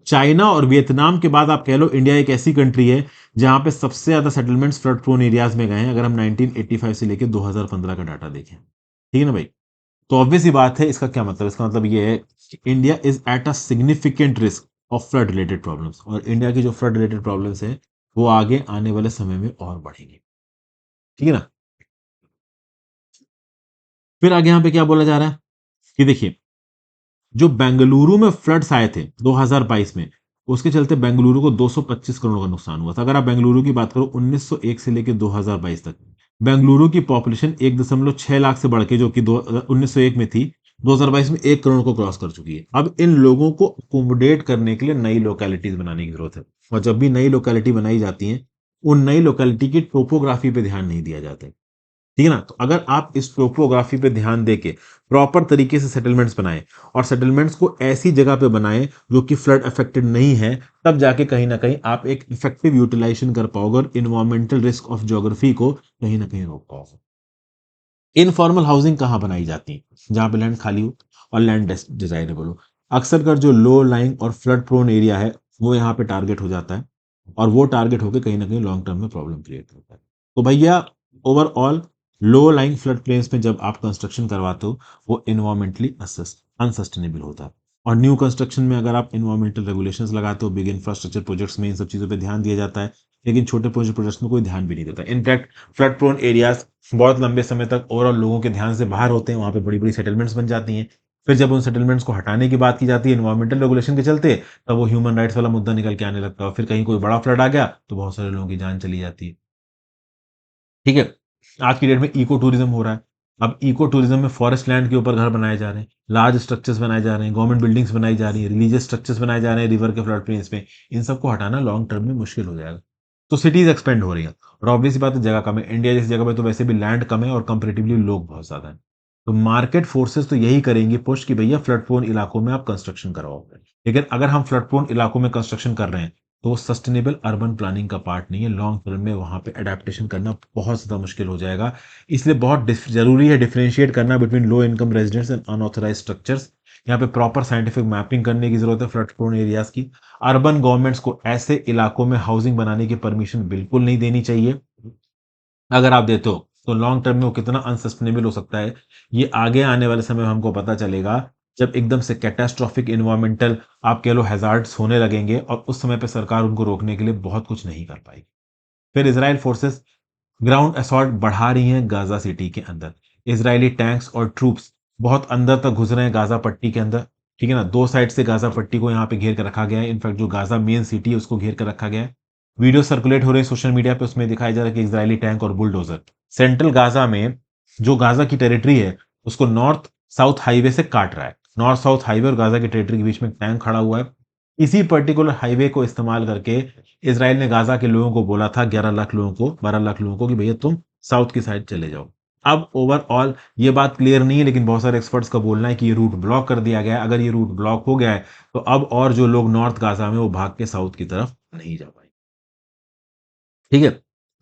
चाइना और वियतनाम के बाद आप कह लो इंडिया एक ऐसी कंट्री है जहां पे सबसे ज्यादा सेटलमेंट्स फ्लड प्रोन एरियाज में गए हैं, अगर हम 1985 से लेकर 2015 का डाटा देखें, ठीक है ना भाई। तो ऑब्वियस ही बात है, इसका क्या मतलब? इसका मतलब ये है कि India is at a significant risk of flood related problems, और इंडिया की जो फ्लड रिलेटेड प्रॉब्लम्स है वो आगे आने वाले समय में और बढ़ेंगी, ठीक है ना। फिर आगे यहाँ पे क्या बोला जा रहा है कि देखिए, जो बेंगलुरु में फ्लड्स आए थे 2022 में, उसके चलते बेंगलुरु को 225 करोड़ का नुकसान हुआ था। अगर आप बेंगलुरु की बात करो 1901 से लेकर 2022 तक, बेंगलुरु की पॉपुलेशन 1.6 लाख से बढ़ के, जो कि 1901 में थी, 2022 में 1 करोड़ को क्रॉस कर चुकी है। अब इन लोगों को अकोमोडेट करने के लिए नई लोकेलिटीज बनाने की जरूरत है, और जब भी नई लोकेलिटी बनाई जाती है, उन नई लोकेलिटी की टोपोग्राफी पे ध्यान नहीं दिया जाता है। ठीक है ना? तो अगर आप इस टोपोग्राफी पे ध्यान देके प्रॉपर तरीके से सेटलमेंट्स बनाएं, और सेटलमेंट्स को ऐसी जगह पे बनाएं जो कि फ्लड अफेक्टेड नहीं है, तब जाके कहीं ना कहीं आप एक इफेक्टिव यूटिलाइजेशन कर पाओगे और इन्वायरमेंटल रिस्क ऑफ ज्योग्राफी को कहीं ना कहीं रोक पाओगे। इनफॉर्मल हाउसिंग कहाँ बनाई जाती है? जहां पे लैंड खाली हो और लैंड डिजाइरेबल हो। अक्सर कर जो लो लाइंग और फ्लड प्रोन एरिया है, वो यहाँ पे टारगेट हो जाता है, और वो टारगेट होकर कहीं ना कहीं लॉन्ग टर्म में प्रॉब्लम क्रिएट होता है। तो भैया, overall low lying flood plains में जब आप कंस्ट्रक्शन करवाते हो, वो इन्वायरमेंटली अनसस्टेनेबल होता है। और न्यू कंस्ट्रक्शन में अगर आप इन्वायरमेंटल रेगुलेशंस लगाते हो, बिग इंफ्रास्ट्रक्चर प्रोजेक्ट्स में इन सब चीज़ों पे ध्यान दिया जाता है, लेकिन छोटे प्रोजेक्ट्स में कोई ध्यान भी नहीं देता। इनफैक्ट फ्लड प्रोन एरियाज बहुत लंबे समय तक ओवरऑल लोगों के ध्यान से बाहर होते हैं, वहां पे बड़ी बड़ी सेटलमेंट्स बन जाती हैं। फिर जब उन सेटलमेंट्स को हटाने की बात की जाती है इन्वायरमेंटल रेगुलेशन के चलते, तब वो ह्यूमन राइट्स वाला मुद्दा निकल के आने लगता है, और फिर कहीं कोई बड़ा फ्लड आ गया तो बहुत सारे लोगों की जान चली जाती है। ठीक है? आज की डेट में इको टूरिज्म हो रहा है। अब इको टूरिज्म में फॉरेस्ट लैंड के ऊपर घर बनाए जा रहे हैं, लार्ज स्ट्रक्चर्स बनाए जा रहे हैं, गवर्नमेंट बिल्डिंग्स बनाई जा रही है, रिलीजियस स्ट्रक्चर्स बनाए जा रहे हैं रिवर के फ्लड प्लेन्स में। इन सबको हटाना लॉन्ग टर्म में मुश्किल हो जाएगा। तो सिटीज एक्सपेंड हो रही है, और ऑब्वियस बात है, जगह कम है। इंडिया जैसी जगह पे तो वैसे भी लैंड कम है और कंपेरेटिवली लोग बहुत ज्यादा है। तो मार्केट फोर्सेस तो यही करेंगे पुश कि भैया फ्लड प्रोन इलाकों में आप कंस्ट्रक्शन करवाओ। लेकिन अगर हम फ्लड प्रोन इलाकों में कंस्ट्रक्शन कर रहे हैं, तो वो सस्टेनेबल अर्बन प्लानिंग का पार्ट नहीं है। लॉन्ग टर्म में वहां पे अडेप्टेशन करना बहुत ज्यादा मुश्किल हो जाएगा। इसलिए बहुत जरूरी है डिफरेंशिएट करना between low income residents and unauthorise structures. यहाँ पे प्रॉपर साइंटिफिक मैपिंग करने की जरूरत है फ्लड प्रोन एरियाज की। अर्बन गवर्नमेंट्स को ऐसे इलाकों में हाउसिंग बनाने की परमिशन बिल्कुल नहीं देनी चाहिए। अगर आप देते हो तो लॉन्ग टर्म में वो कितना अनसस्टेनेबल हो सकता है, ये आगे आने वाले समय में हमको पता चलेगा, जब एकदम से कैटास्ट्रॉफिक इन्वायरमेंटल आप कह लो हैजार्ड्स होने लगेंगे, और उस समय पे सरकार उनको रोकने के लिए बहुत कुछ नहीं कर पाएगी। फिर इजराइल फोर्सेस ग्राउंड असॉल्ट बढ़ा रही हैं गाजा सिटी के अंदर। इजरायली टैंक्स और ट्रूप्स बहुत अंदर तक घुस रहे हैं गाजा पट्टी के अंदर। ठीक है ना? दो साइड से गाजा पट्टी को यहाँ पे घेर कर रखा गया है। इनफैक्ट जो गाजा मेन सिटी है उसको घेर कर रखा गया है। वीडियो सर्कुलेट हो रहे हैं सोशल मीडिया पे, उसमें दिखाया जा रहा है कि इजरायली टैंक और बुलडोजर सेंट्रल गाजा में, जो गाजा की टेरिटरी है, उसको नॉर्थ साउथ हाईवे से काट रहा है। नॉर्थ साउथ हाईवे और गाजा की टेरिटरी के बीच में एक टैंक खड़ा हुआ है। इसी पर्टिकुलर हाईवे को इस्तेमाल करके इसराइल ने गाजा के लोगों को बोला था, 11 लाख लोगों को, 12 लाख लोगों को, कि भैया तुम साउथ की साइड चले जाओ। अब ओवरऑल ये बात क्लियर नहीं है, लेकिन बहुत सारे एक्सपर्ट्स का बोलना है कि ये रूट ब्लॉक कर दिया गया है। अगर ये रूट ब्लॉक हो गया है, तो अब और जो लोग नॉर्थ गाजा में, वो भाग के साउथ की तरफ नहीं जा पाएंगे। ठीक है?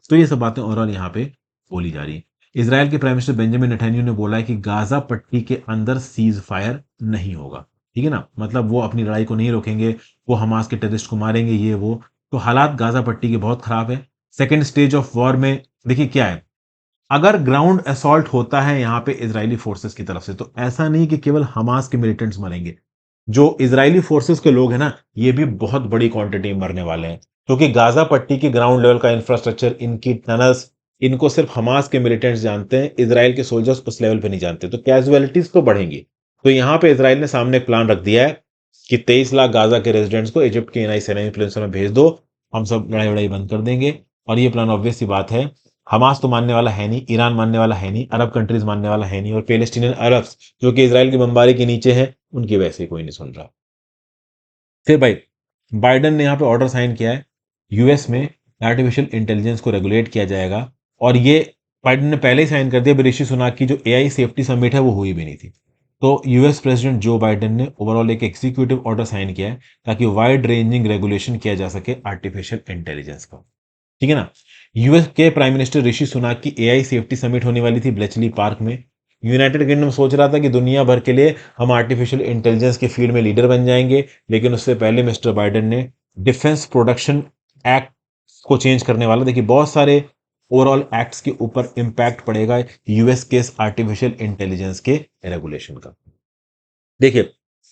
तो ये सब बातें ओवरऑल यहाँ पे बोली जा रही है। इसराइल के प्राइम मिनिस्टर बेंजामिन नेतन्याहू ने बोला है कि गाजा पट्टी के अंदर सीज फायर नहीं होगा। ठीक है ना? मतलब वो अपनी लड़ाई को नहीं रोकेंगे, वो हमास के टेररिस्ट को मारेंगे, ये वो। तो हालात गाजा पट्टी के बहुत खराब है। सेकेंड स्टेज ऑफ वॉर में देखिए क्या है, अगर ग्राउंड असॉल्ट होता है यहाँ पे इजरायली फोर्सेस की तरफ से, तो ऐसा नहीं कि केवल हमास के मिलिटेंट्स मरेंगे। जो इजरायली फोर्सेस के लोग हैं ना, ये भी बहुत बड़ी क्वांटिटी में मरने वाले हैं, क्योंकि गाजा पट्टी की ग्राउंड लेवल का इंफ्रास्ट्रक्चर, इनकी टनल्स, इनको सिर्फ हमास के मिलिटेंट्स जानते हैं, इजराइल के सोल्जर्स उस लेवल पे नहीं जानते। तो कैजुअलिटीज तो बढ़ेंगी। तो यहाँ पे इजराइल ने सामने एक प्लान रख दिया है कि 23 लाख गाजा के रेजिडेंट्स को इजिप्ट के इनाई सेनाई प्लेन्स में भेज दो, हम सब लड़ाई वड़ाई बंद कर देंगे। और ये प्लान ऑब्वियस सी बात है, हमास तो मानने वाला है नहीं, ईरान मानने वाला है नहीं, अरब कंट्रीज मानने वाला है नहीं, और पैलेस्टीनियन अरब्स जो कि इजराइल की बमबारी के नीचे है, उनकी वैसे ही कोई नहीं सुन रहा। फिर भाई, बाइडेन ने यहाँ पे ऑर्डर साइन किया है, यूएस में आर्टिफिशियल इंटेलिजेंस को रेगुलेट किया जाएगा। और ये बाइडेन ने पहले ही साइन कर दिया, ऋषि सुनाक की जो एआई सेफ्टी समिट है वो हुई भी नहीं थी। तो यूएस प्रेसिडेंट जो बाइडेन ने ओवरऑल एक एग्जीक्यूटिव ऑर्डर साइन किया है, ताकि वाइड रेंजिंग रेगुलेशन किया जा सके आर्टिफिशियल इंटेलिजेंस का। ठीक है ना? यूएस के प्राइम मिनिस्टर ऋषि सुनाक की एआई सेफ्टी समिट होने वाली थी ब्लेचली पार्क में। यूनाइटेड किंगडम सोच रहा था कि दुनिया भर के लिए हम आर्टिफिशियल इंटेलिजेंस के फील्ड में लीडर बन जाएंगे, लेकिन उससे पहले मिस्टर बाइडेन ने डिफेंस प्रोडक्शन एक्ट को चेंज करने वाला। देखिए, बहुत सारे ओवरऑल एक्ट्स के ऊपर इंपैक्ट पड़ेगा यूएस के आर्टिफिशियल इंटेलिजेंस के रेगुलेशन का। देखिए,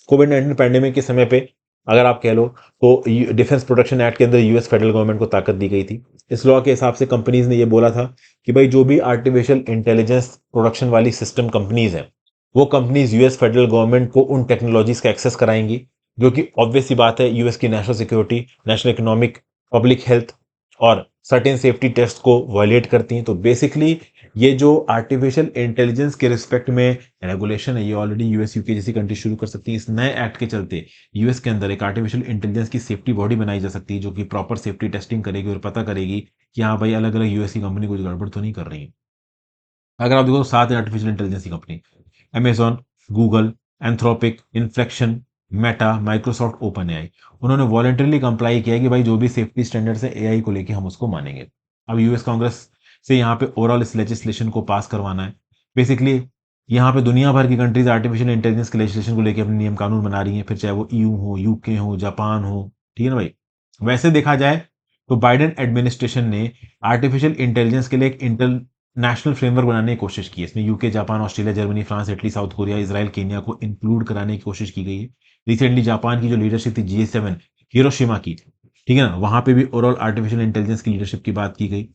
कोविड 19 पैंडेमिक के समय पे अगर आप कह लो, तो डिफेंस प्रोडक्शन एक्ट के अंदर यूएस फेडरल गवर्नमेंट को ताकत दी गई थी। इस लॉ के हिसाब से कंपनीज ने ये बोला था कि भाई जो भी आर्टिफिशियल इंटेलिजेंस प्रोडक्शन वाली सिस्टम कंपनीज हैं, वो कंपनीज यूएस फेडरल गवर्नमेंट को उन टेक्नोलॉजीज का एक्सेस कराएंगी, जो कि ऑब्वियस सी बात है यूएस की national security, national economic, public health और सर्टेन सेफ्टी टेस्ट को वायलेट करती हैं। तो बेसिकली ये जो आर्टिफिशियल इंटेलिजेंस के रिस्पेक्ट में रेगुलेशन है, ये ऑलरेडी यूएस यूके जैसी कंट्री शुरू कर सकती है। इस नए एक्ट के चलते यूएस के अंदर एक आर्टिफिशियल इंटेलिजेंस की सेफ्टी बॉडी बनाई जा सकती है, जो कि प्रॉपर सेफ्टी टेस्टिंग करेगी और पता करेगी कि हाँ भाई, अलग अलग यूएस की कंपनी कुछ गड़बड़ तो नहीं कर रही है। अगर आप देखो, 7 आर्टिफिशियल इंटेलिजेंस की company, Amazon, Google, Anthropic, inflection, Meta, Microsoft, open AI, उन्होंने वॉलंटरली कंप्लाई किया कि भाई जो भी सेफ्टी स्टैंडर्ड्स है एआई को लेके हम उसको मानेंगे। अब यूएस कांग्रेस से यहाँ पे ओवरऑल इस लेजिस्लेशन को पास करवाना है। बेसिकली यहाँ पे दुनिया भर की कंट्रीज आर्टिफिशियल इंटेलिजेंस के लेजिस्लेशन को लेके अपने नियम कानून बना रही हैं, फिर चाहे वो ईयू हो, यूके हो, जापान हो। ठीक है ना भाई। वैसे देखा जाए तो बाइडेन एडमिनिस्ट्रेशन ने आर्टिफिशियल इंटेलिजेंस के लिए एक इंटरनेशनल फ्रेमवर्क बनाने की कोशिश की है। इसमें UK, Japan, Australia, Germany, France, Italy, south Korea, Israel, Kenya को इंक्लूड कराने की कोशिश की गई है। रिसेंटली जापान की जो लीडरशिप थी G7 हिरोशिमा की, ठीक है ना, वहां पे भी ओवरऑल आर्टिफिशियल इंटेलिजेंस की लीडरशिप की बात की गई।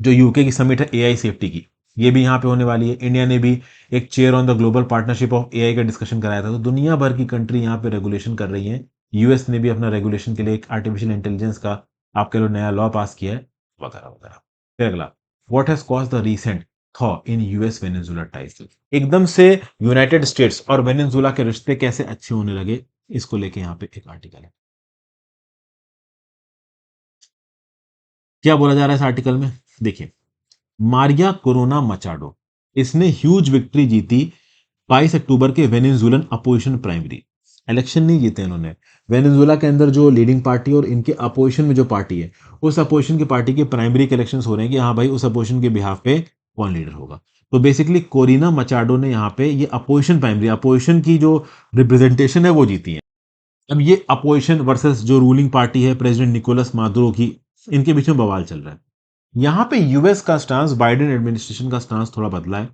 जो यूके की समिट है एआई सेफ्टी की, ये भी यहाँ पे होने वाली है। इंडिया ने भी एक chair on the global partnership of AI का डिस्कशन कराया था। तो दुनिया भर की कंट्री यहाँ पे रेगुलेशन कर रही है। यूएस ने भी अपना रेगुलेशन के लिए एक आर्टिफिशियल इंटेलिजेंस का आपके लिए नया लॉ पास किया है, वगैरह वगैरह। फिर अगला, what has cause the recent thaw in US Venezuela ties. एकदम से यूनाइटेड स्टेट्स और वेनेजुला के रिश्ते कैसे अच्छे होने लगे, इसको लेके यहाँ पे एक आर्टिकल है। क्या बोला जा रहा है इस आर्टिकल में, देखिए। मारिया कोरोना मचाडो, इसने ह्यूज विक्ट्री जीती 22 अक्टूबर के वेनेजुएलन अपोजिशन प्राइमरी इलेक्शन। नहीं जीते इन्होंने। वेनेजुएला के अंदर जो लीडिंग पार्टी और इनके अपोजिशन में जो पार्टी है, उस अपोजिशन की पार्टी के प्राइमरी के इलेक्शंस हो रहे हैं कि हाँ भाई, उस अपोजिशन के बिहाफ पे कौन लीडर होगा। तो बेसिकली कोरिना मचाडो ने यहाँ पे ये अपोजिशन प्राइमरी, अपोजिशन की जो रिप्रेजेंटेशन है वो जीती है। अब ये अपोजिशन वर्सेस जो रूलिंग पार्टी है प्रेसिडेंट निकोलस मादुरो की, इनके बीच में बवाल चल रहा है। यहां पे यूएस का स्टांस, बाइडेन एडमिनिस्ट्रेशन का स्टांस थोड़ा बदला है।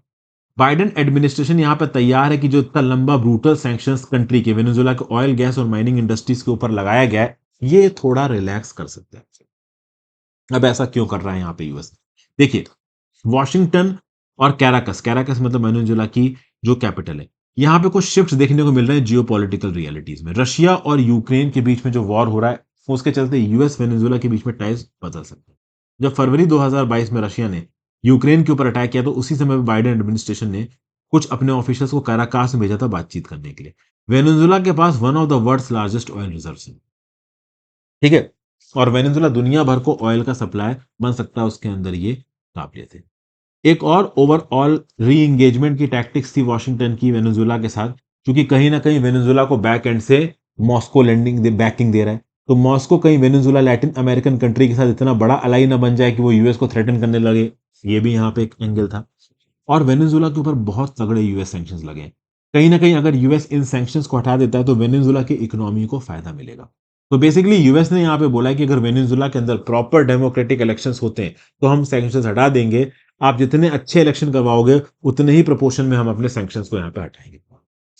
बाइडेन एडमिनिस्ट्रेशन यहां पे तैयार है कि जो इतना लंबा ब्रूटल सैंक्शंस कंट्री के, वेनेजुएला के ऑयल, गैस और माइनिंग इंडस्ट्रीज के ऊपर लगाया गया है, ये थोड़ा रिलैक्स कर सकते हैं। अब ऐसा क्यों कर रहा है यहाँ पे यूएस, देखिए। वॉशिंगटन और कैराकस, कैराकस मतलब वेनेजुएला की जो कैपिटल है, यहाँ पे कुछ शिफ्ट देखने को मिल रहे हैं जियोपॉलिटिकल रियलिटीज में। रशिया और यूक्रेन के बीच में जो वॉर हो रहा है, उसके चलते यूएस वेनेजुएला के बीच में टाइज बदल सकते हैं। जब फरवरी 2022 में रशिया ने यूक्रेन के ऊपर अटैक किया, तो उसी समय बाइडेन एडमिनिस्ट्रेशन ने कुछ अपने ऑफिसर्स को कैराकास में भेजा था बातचीत करने के लिए। वेनेजुएला के पास one of the world's largest oil reserves है, ठीक है। और वेनेजुएला दुनिया भर को ऑयल का सप्लाई बन सकता है, उसके अंदर ये काबिलियत है। एक और ओवरऑल री एंगेजमेंट की टैक्टिक्स थी वॉशिंगटन की वेनेजुएला के साथ, क्योंकि कहीं ना कहीं वेनेजुएला को बैक एंड से मॉस्को लैंडिंग बैकिंग दे रहा है। तो मॉस्को कहीं वेनेजुएला लैटिन अमेरिकन कंट्री के साथ इतना बड़ा अलाई ना बन जाए कि वो यूएस को थ्रेटन करने लगे, ये भी यहाँ पे एक एंगल था। और वेनेजुएला के ऊपर बहुत तगड़े यूएस सैंक्शंस लगे हैं। कहीं ना कहीं अगर यूएस इन सैंक्शंस को हटा देता है तो वेनेजुएला की इकोनॉमी को फायदा मिलेगा। तो बेसिकली यूएस ने यहाँ पे बोला है कि अगर वेनेजुएला के अंदर प्रॉपर डेमोक्रेटिक इलेक्शंस होते हैं तो हम सैंक्शंस हटा देंगे। आप जितने अच्छे इलेक्शन करवाओगे उतने ही प्रोपोर्शन में हम अपने सैंक्शंस को यहाँ पे हटाएंगे।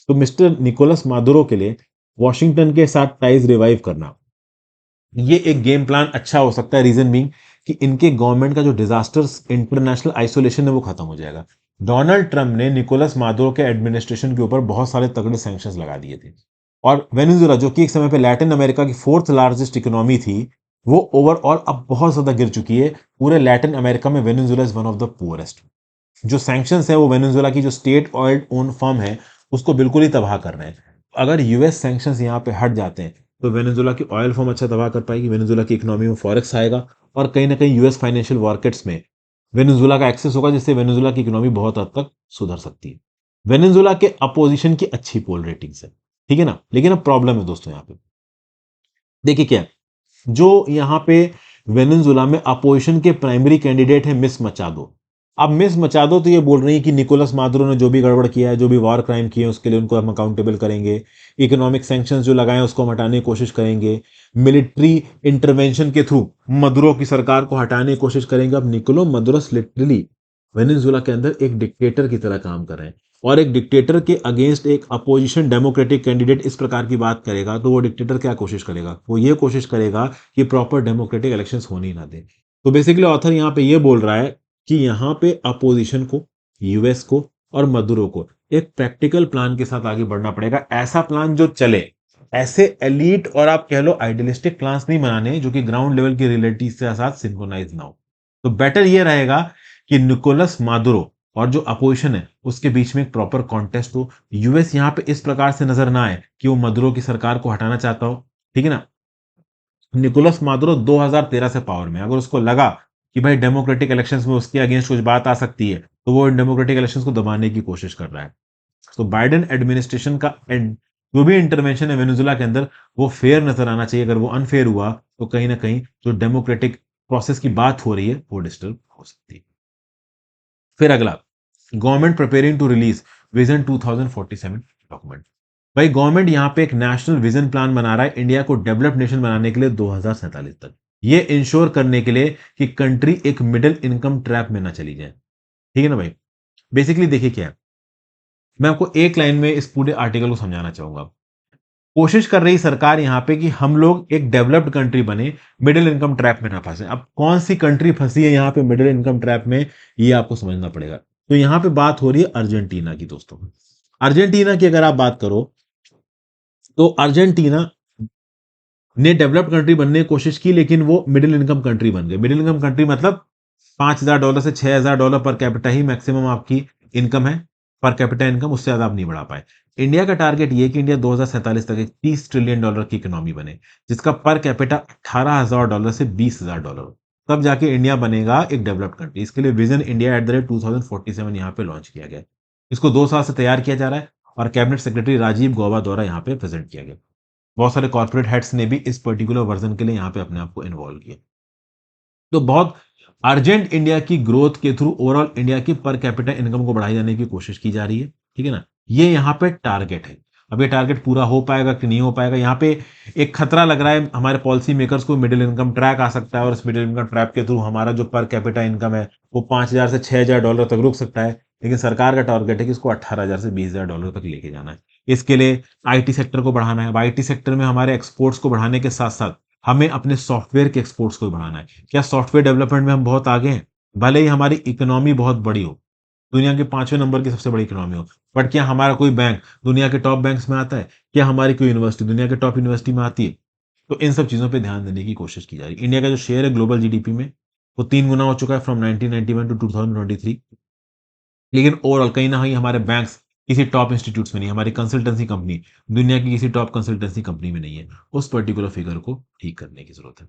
तो मिस्टर निकोलस मादुरो के लिए वॉशिंगटन के साथ टाइज रिवाइव करना, ये एक गेम प्लान अच्छा हो सकता है। रीजन बीइंग कि इनके गवर्नमेंट का जो डिजास्टर्स इंटरनेशनल आइसोलेशन है वो खत्म हो जाएगा। डोनाल्ड ट्रंप ने निकोलस मादुरो के एडमिनिस्ट्रेशन के ऊपर बहुत सारे तगड़े सैंक्शंस लगा दिए थे। और वेनेजुएला, जो कि एक समय पे लैटिन अमेरिका की फोर्थ लार्जेस्ट इकोनॉमी थी, वो ओवरऑल अब बहुत ज्यादा गिर चुकी है। पूरे लैटिन अमेरिका में Venezuela is one of the poorest. जो सैंक्शंस है वो वेनेजुएला की जो स्टेट ऑयल ओन फर्म है उसको बिल्कुल ही तबाह कर रहे हैं। अगर यूएस सैंक्शंस यहाँ पे हट जाते हैं तो वेनेजुएला की ऑयल फर्म अच्छा तबाह कर पाएगी, वेनेजुएला की इकोनॉमी में फॉरेक्स आएगा और कहीं ना कहीं यूएस फाइनेंशियल मार्केट्स में वेनेजुएला का एक्सेस होगा, जिससे वेनेजुएला की इकोनॉमी बहुत हद तक सुधर सकती है। वेनेजुएला के अपोजिशन की अच्छी पोल रेटिंग्स है, ठीक है ना। लेकिन अब प्रॉब्लम है दोस्तों यहाँ पे, देखिए क्या है। जो यहाँ पे वेनेजुएला में अपोजिशन के प्राइमरी कैंडिडेट है मिस मचादो। अब मिस मचादो तो ये बोल रही है कि निकोलस मादुरो ने जो भी गड़बड़ किया है, जो भी वॉर क्राइम किए हैं, उसके लिए उनको हम अकाउंटेबल करेंगे। इकोनॉमिक सैंक्शंस जो लगाए हैं उसको हम हटाने की कोशिश करेंगे। मिलिट्री इंटरवेंशन के थ्रू मदुरो की सरकार को हटाने की कोशिश करेंगे। अब निकोलो मदुरोस लिटरली वेनेजुएला के अंदर एक डिक्टेटर की तरह काम कर रहे हैं। और एक डिक्टेटर के अगेंस्ट एक अपोजिशन डेमोक्रेटिक कैंडिडेट इस प्रकार की बात करेगा तो वो डिक्टेटर क्या कोशिश करेगा, वो ये कोशिश करेगा कि प्रॉपर डेमोक्रेटिक इलेक्शंस होने ही ना दे। तो बेसिकली ऑथर यहाँ पे ये बोल रहा है कि यहाँ पे अपोजिशन को, यूएस को और मदुरो को एक प्रैक्टिकल प्लान के साथ आगे बढ़ना पड़ेगा। ऐसा प्लान जो चले, ऐसे एलीट और आप कह लो आइडियलिस्टिक प्लान्स नहीं बनाने जो कि ग्राउंड लेवल की रियलिटी के साथ सिंक्रोनाइज ना हो। तो बेटर ये रहेगा कि निकोलस मादुरो और जो अपोजिशन है उसके बीच में एक प्रॉपर कॉन्टेस्ट हो। यूएस यहाँ पे इस प्रकार से नजर ना आए कि वो मदुरो की सरकार को हटाना चाहता हो, ठीक है ना। निकोलस मादुरो 2013 से पावर में है। अगर उसको लगा कि भाई डेमोक्रेटिक इलेक्शंस में उसके अगेंस्ट कुछ बात आ सकती है, तो वो डेमोक्रेटिक इलेक्शंस को दबाने की कोशिश कर रहा है। तो बाइडेन एडमिनिस्ट्रेशन का जो भी इंटरवेंशन है वेनेजुला के अंदर, वो फेयर नजर आना चाहिए। अगर वो अनफेयर हुआ तो कहीं ना कहीं जो डेमोक्रेटिक प्रोसेस की बात हो रही है वो डिस्टर्ब हो सकती है। फिर अगला, government preparing to release vision 2047 document. भाई गवर्नमेंट यहाँ पे एक नेशनल विजन प्लान बना रहा है इंडिया को डेवलप्ड नेशन बनाने के लिए 2047 तक। ये इंश्योर करने के लिए कि कंट्री एक मिडिल इनकम ट्रैप में ना चली जाए, ठीक है ना भाई। बेसिकली देखिए क्या है, मैं आपको एक लाइन में इस पूरे आर्टिकल को समझाना चाहूंगा। कोशिश कर रही सरकार यहाँ पे कि हम लोग एक डेवलप्ड कंट्री बने, मिडिल इनकम ट्रैप में ना फंसे। अब कौन सी कंट्री फंसी है यहाँ पे मिडिल इनकम ट्रैप में, ये आपको समझना पड़ेगा। तो यहाँ पे बात हो रही है अर्जेंटीना की दोस्तों। अर्जेंटीना की अगर आप बात करो तो अर्जेंटीना ने डेवलप्ड कंट्री बनने की कोशिश की, लेकिन वो मिडिल इनकम कंट्री बन गए। मिडिल इनकम कंट्री मतलब $5,000 से $6,000 पर कैपिटा ही मैक्सिमम आपकी इनकम है, पर कैपिटा इनकम, उससे ज्यादा आप नहीं बढ़ा पाए। इंडिया का टारगेट ये है कि इंडिया 2047 तक एक $30 ट्रिलियन की इकोनॉमी बने, जिसका पर कैपिटा $18,000 से $20,000, तब जाके इंडिया बनेगा एक डेवलप्ड कंट्री। इसके लिए vision India at the rate 2047 यहाँ पे लॉन्च किया गया। इसको 2 साल से तैयार किया जा रहा है और कैबिनेट सेक्रेटरी राजीव गौबा द्वारा यहाँ पे प्रेजेंट किया गया। बहुत सारे कॉर्पोरेट हेड्स ने भी इस पर्टिकुलर वर्जन के लिए यहाँ पे अपने आप को इन्वॉल्व किया। तो बहुत अर्जेंट इंडिया की ग्रोथ के थ्रू ओवरऑल इंडिया की पर कैपिटा इनकम को बढ़ाई जाने की कोशिश की जा रही है, ठीक है ना। ये यहाँ पे टारगेट है। अब ये टारगेट पूरा हो पाएगा कि नहीं हो पाएगा, यहाँ पे एक खतरा लग रहा है हमारे पॉलिसी मेकर्स को। मिडिल इनकम ट्रैक आ सकता है और इस मिडिल इनकम ट्रैप के थ्रू हमारा जो पर कैपिटा इनकम है वो $5,000 से $6,000 तक रुक सकता है। लेकिन सरकार का टारगेट है कि इसको $18,000 से $20,000 तक लेके जाना है। इसके लिए आईटी सेक्टर को बढ़ाना है। आईटी सेक्टर में हमारे एक्सपोर्ट्स को बढ़ाने के साथ साथ हमें अपने सॉफ्टवेयर के एक्सपोर्ट्स को भी बढ़ाना है। क्या सॉफ्टवेयर डेवलपमेंट में हम बहुत आगे हैं? भले ही हमारी इकोनॉमी बहुत बड़ी हो, दुनिया के 5वें नंबर की सबसे बड़ी इकोनॉमी हो, बट क्या हमारा कोई बैंक दुनिया के टॉप बैंक्स में आता है? क्या हमारी कोई यूनिवर्सिटी दुनिया के टॉप यूनिवर्सिटी में आती है? तो इन सब चीजों पे ध्यान देने की कोशिश की जा रही है। इंडिया का जो शेयर है ग्लोबल जीडीपी में, वो 3 गुना हो चुका है फ्रॉम 1991 टू 2023। लेकिन ओवरऑल कहीं ना कहीं हमारे बैंक्स किसी टॉप इंस्टीट्यूट्स में नहीं, हमारी कंसल्टेंसी कंपनी दुनिया की किसी टॉप कंसल्टेंसी कंपनी में नहीं है। उस पर्टिकुलर फिगर को ठीक करने की जरूरत है।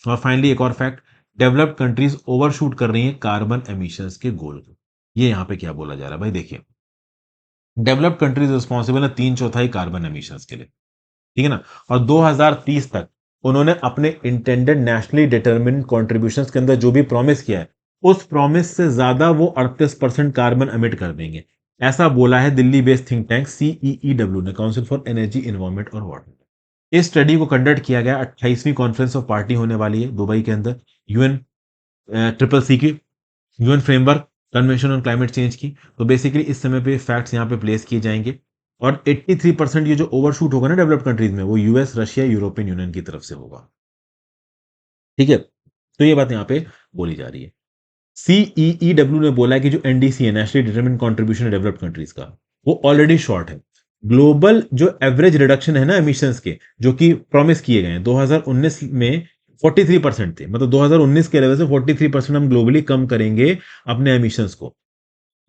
और फाइनली एक और फैक्ट, डेवलप्ड कंट्रीज ओवरशूट कर रही हैं कार्बन एमिशंस के गोल को। ये यहां पे क्या बोला जा रहा है भाई, देखिए, डेवलप्ड कंट्रीज रिस्पॉन्सिबल है 3/4 कार्बन एमिशंस के लिए, ठीक है ना। और 2030 तक उन्होंने अपने इंटेंडेड नेशनली डिटरमिन्ड कॉन्ट्रीब्यूशंस के अंदर जो भी प्रॉमिस किया है, उस प्रॉमिस से ज्यादा वो 38% कार्बन एमिट कर देंगे। ऐसा बोला है Delhi based think tank CEEW ने, काउंसिल फॉर एनर्जी इन्वायरमेंट और वाटर। इस स्टडी को कंडक्ट किया गया, 28वीं कॉन्फ्रेंस ऑफ पार्टी होने वाली है दुबई के अंदर, यूएन ट्रिपल सी की, UN framework convention on climate change की। तो बेसिकली इस समय पे फैक्ट्स यहाँ पे प्लेस किए जाएंगे। और 83% ये जो ओवरशूट होगा ना डेवलप्ड कंट्रीज में, वो यूएस, रशिया, यूरोपियन यूनियन की तरफ से होगा, ठीक है। तो ये बात यहाँ पे बोली जा रही है। सीईईडब्ल्यू ने बोला है कि जो एनडीसी है, nationally determined contribution developed countries का, वो ऑलरेडी शॉर्ट है। ग्लोबल जो एवरेज रिडक्शन है ना एमिशंस के, जो कि प्रॉमिस किए गए हैं 2019 में 43% थे, मतलब 2019 के लेवल से 43% हम ग्लोबली कम करेंगे अपने एमिशंस को।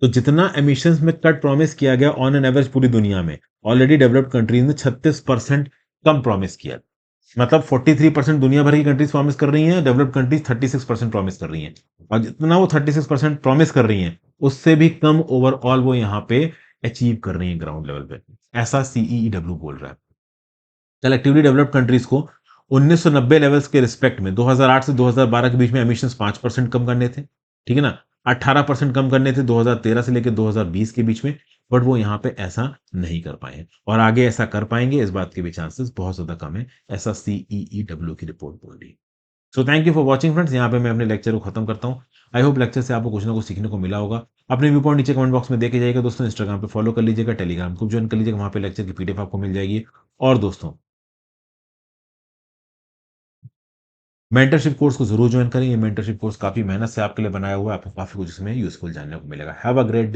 तो जितना एमिशंस में कट प्रॉमिस किया गया ऑन एन एवरेज पूरी दुनिया में, ऑलरेडी डेवलप्ड कंट्रीज ने 36% कम प्रॉमिस किया। मतलब 43% दुनिया भर की कंट्रीज प्रॉमिस कर रही हैं, डेवलप्ड कंट्रीज 36% प्रॉमिस कर रही हैं। और जितना वो 36% प्रॉमिस कर रही हैं, उससे भी कम ओवरऑल वो यहाँ पे अचीव कर रही हैं ग्राउंड लेवल पे, ऐसा सीईडब्ल्यू बोल रहा है। कलेक्टिवली डेवलप्ड कंट्रीज को 1990 लेवल्स के रिस्पेक्ट में 2008 से 2012 के बीच में एमिशंस 5% कम करने थे, ठीक है ना। 18% कम करने थे 2013 से लेकर 2020 के बीच में, बट वो यहाँ पे ऐसा नहीं कर पाए हैं। और आगे ऐसा कर पाएंगे इस बात के भी चांसेस बहुत ज्यादा कम है, ऐसा सीईईडब्ल्यू की रिपोर्ट बोल रही है। So thank you for watching friends, यहाँ पे मैं अपने लेक्चर को खत्म करता हूँ। आई होप लेक्चर से आपको कुछ ना कुछ सीखने को मिला होगा। अपने व्यू पॉइंट नीचे कमेंट बॉक्स में देखे जाइएगा दोस्तों। इंस्टाग्राम पे फॉलो कर लीजिएगा, टेलीग्राम को ज्वाइन कर लीजिएगा, वहां पे लेक्चर की पीडीएफ आपको मिल जाएगी। और दोस्तों, मेंटरशिप कोर्स को जरूर ज्वाइन करें। ये मेंटरशिप कोर्स काफी मेहनत से आपके लिए बनाया हुआ है, आपको काफी कुछ इसमें यूजफुल जानने को मिलेगा। Have a great day.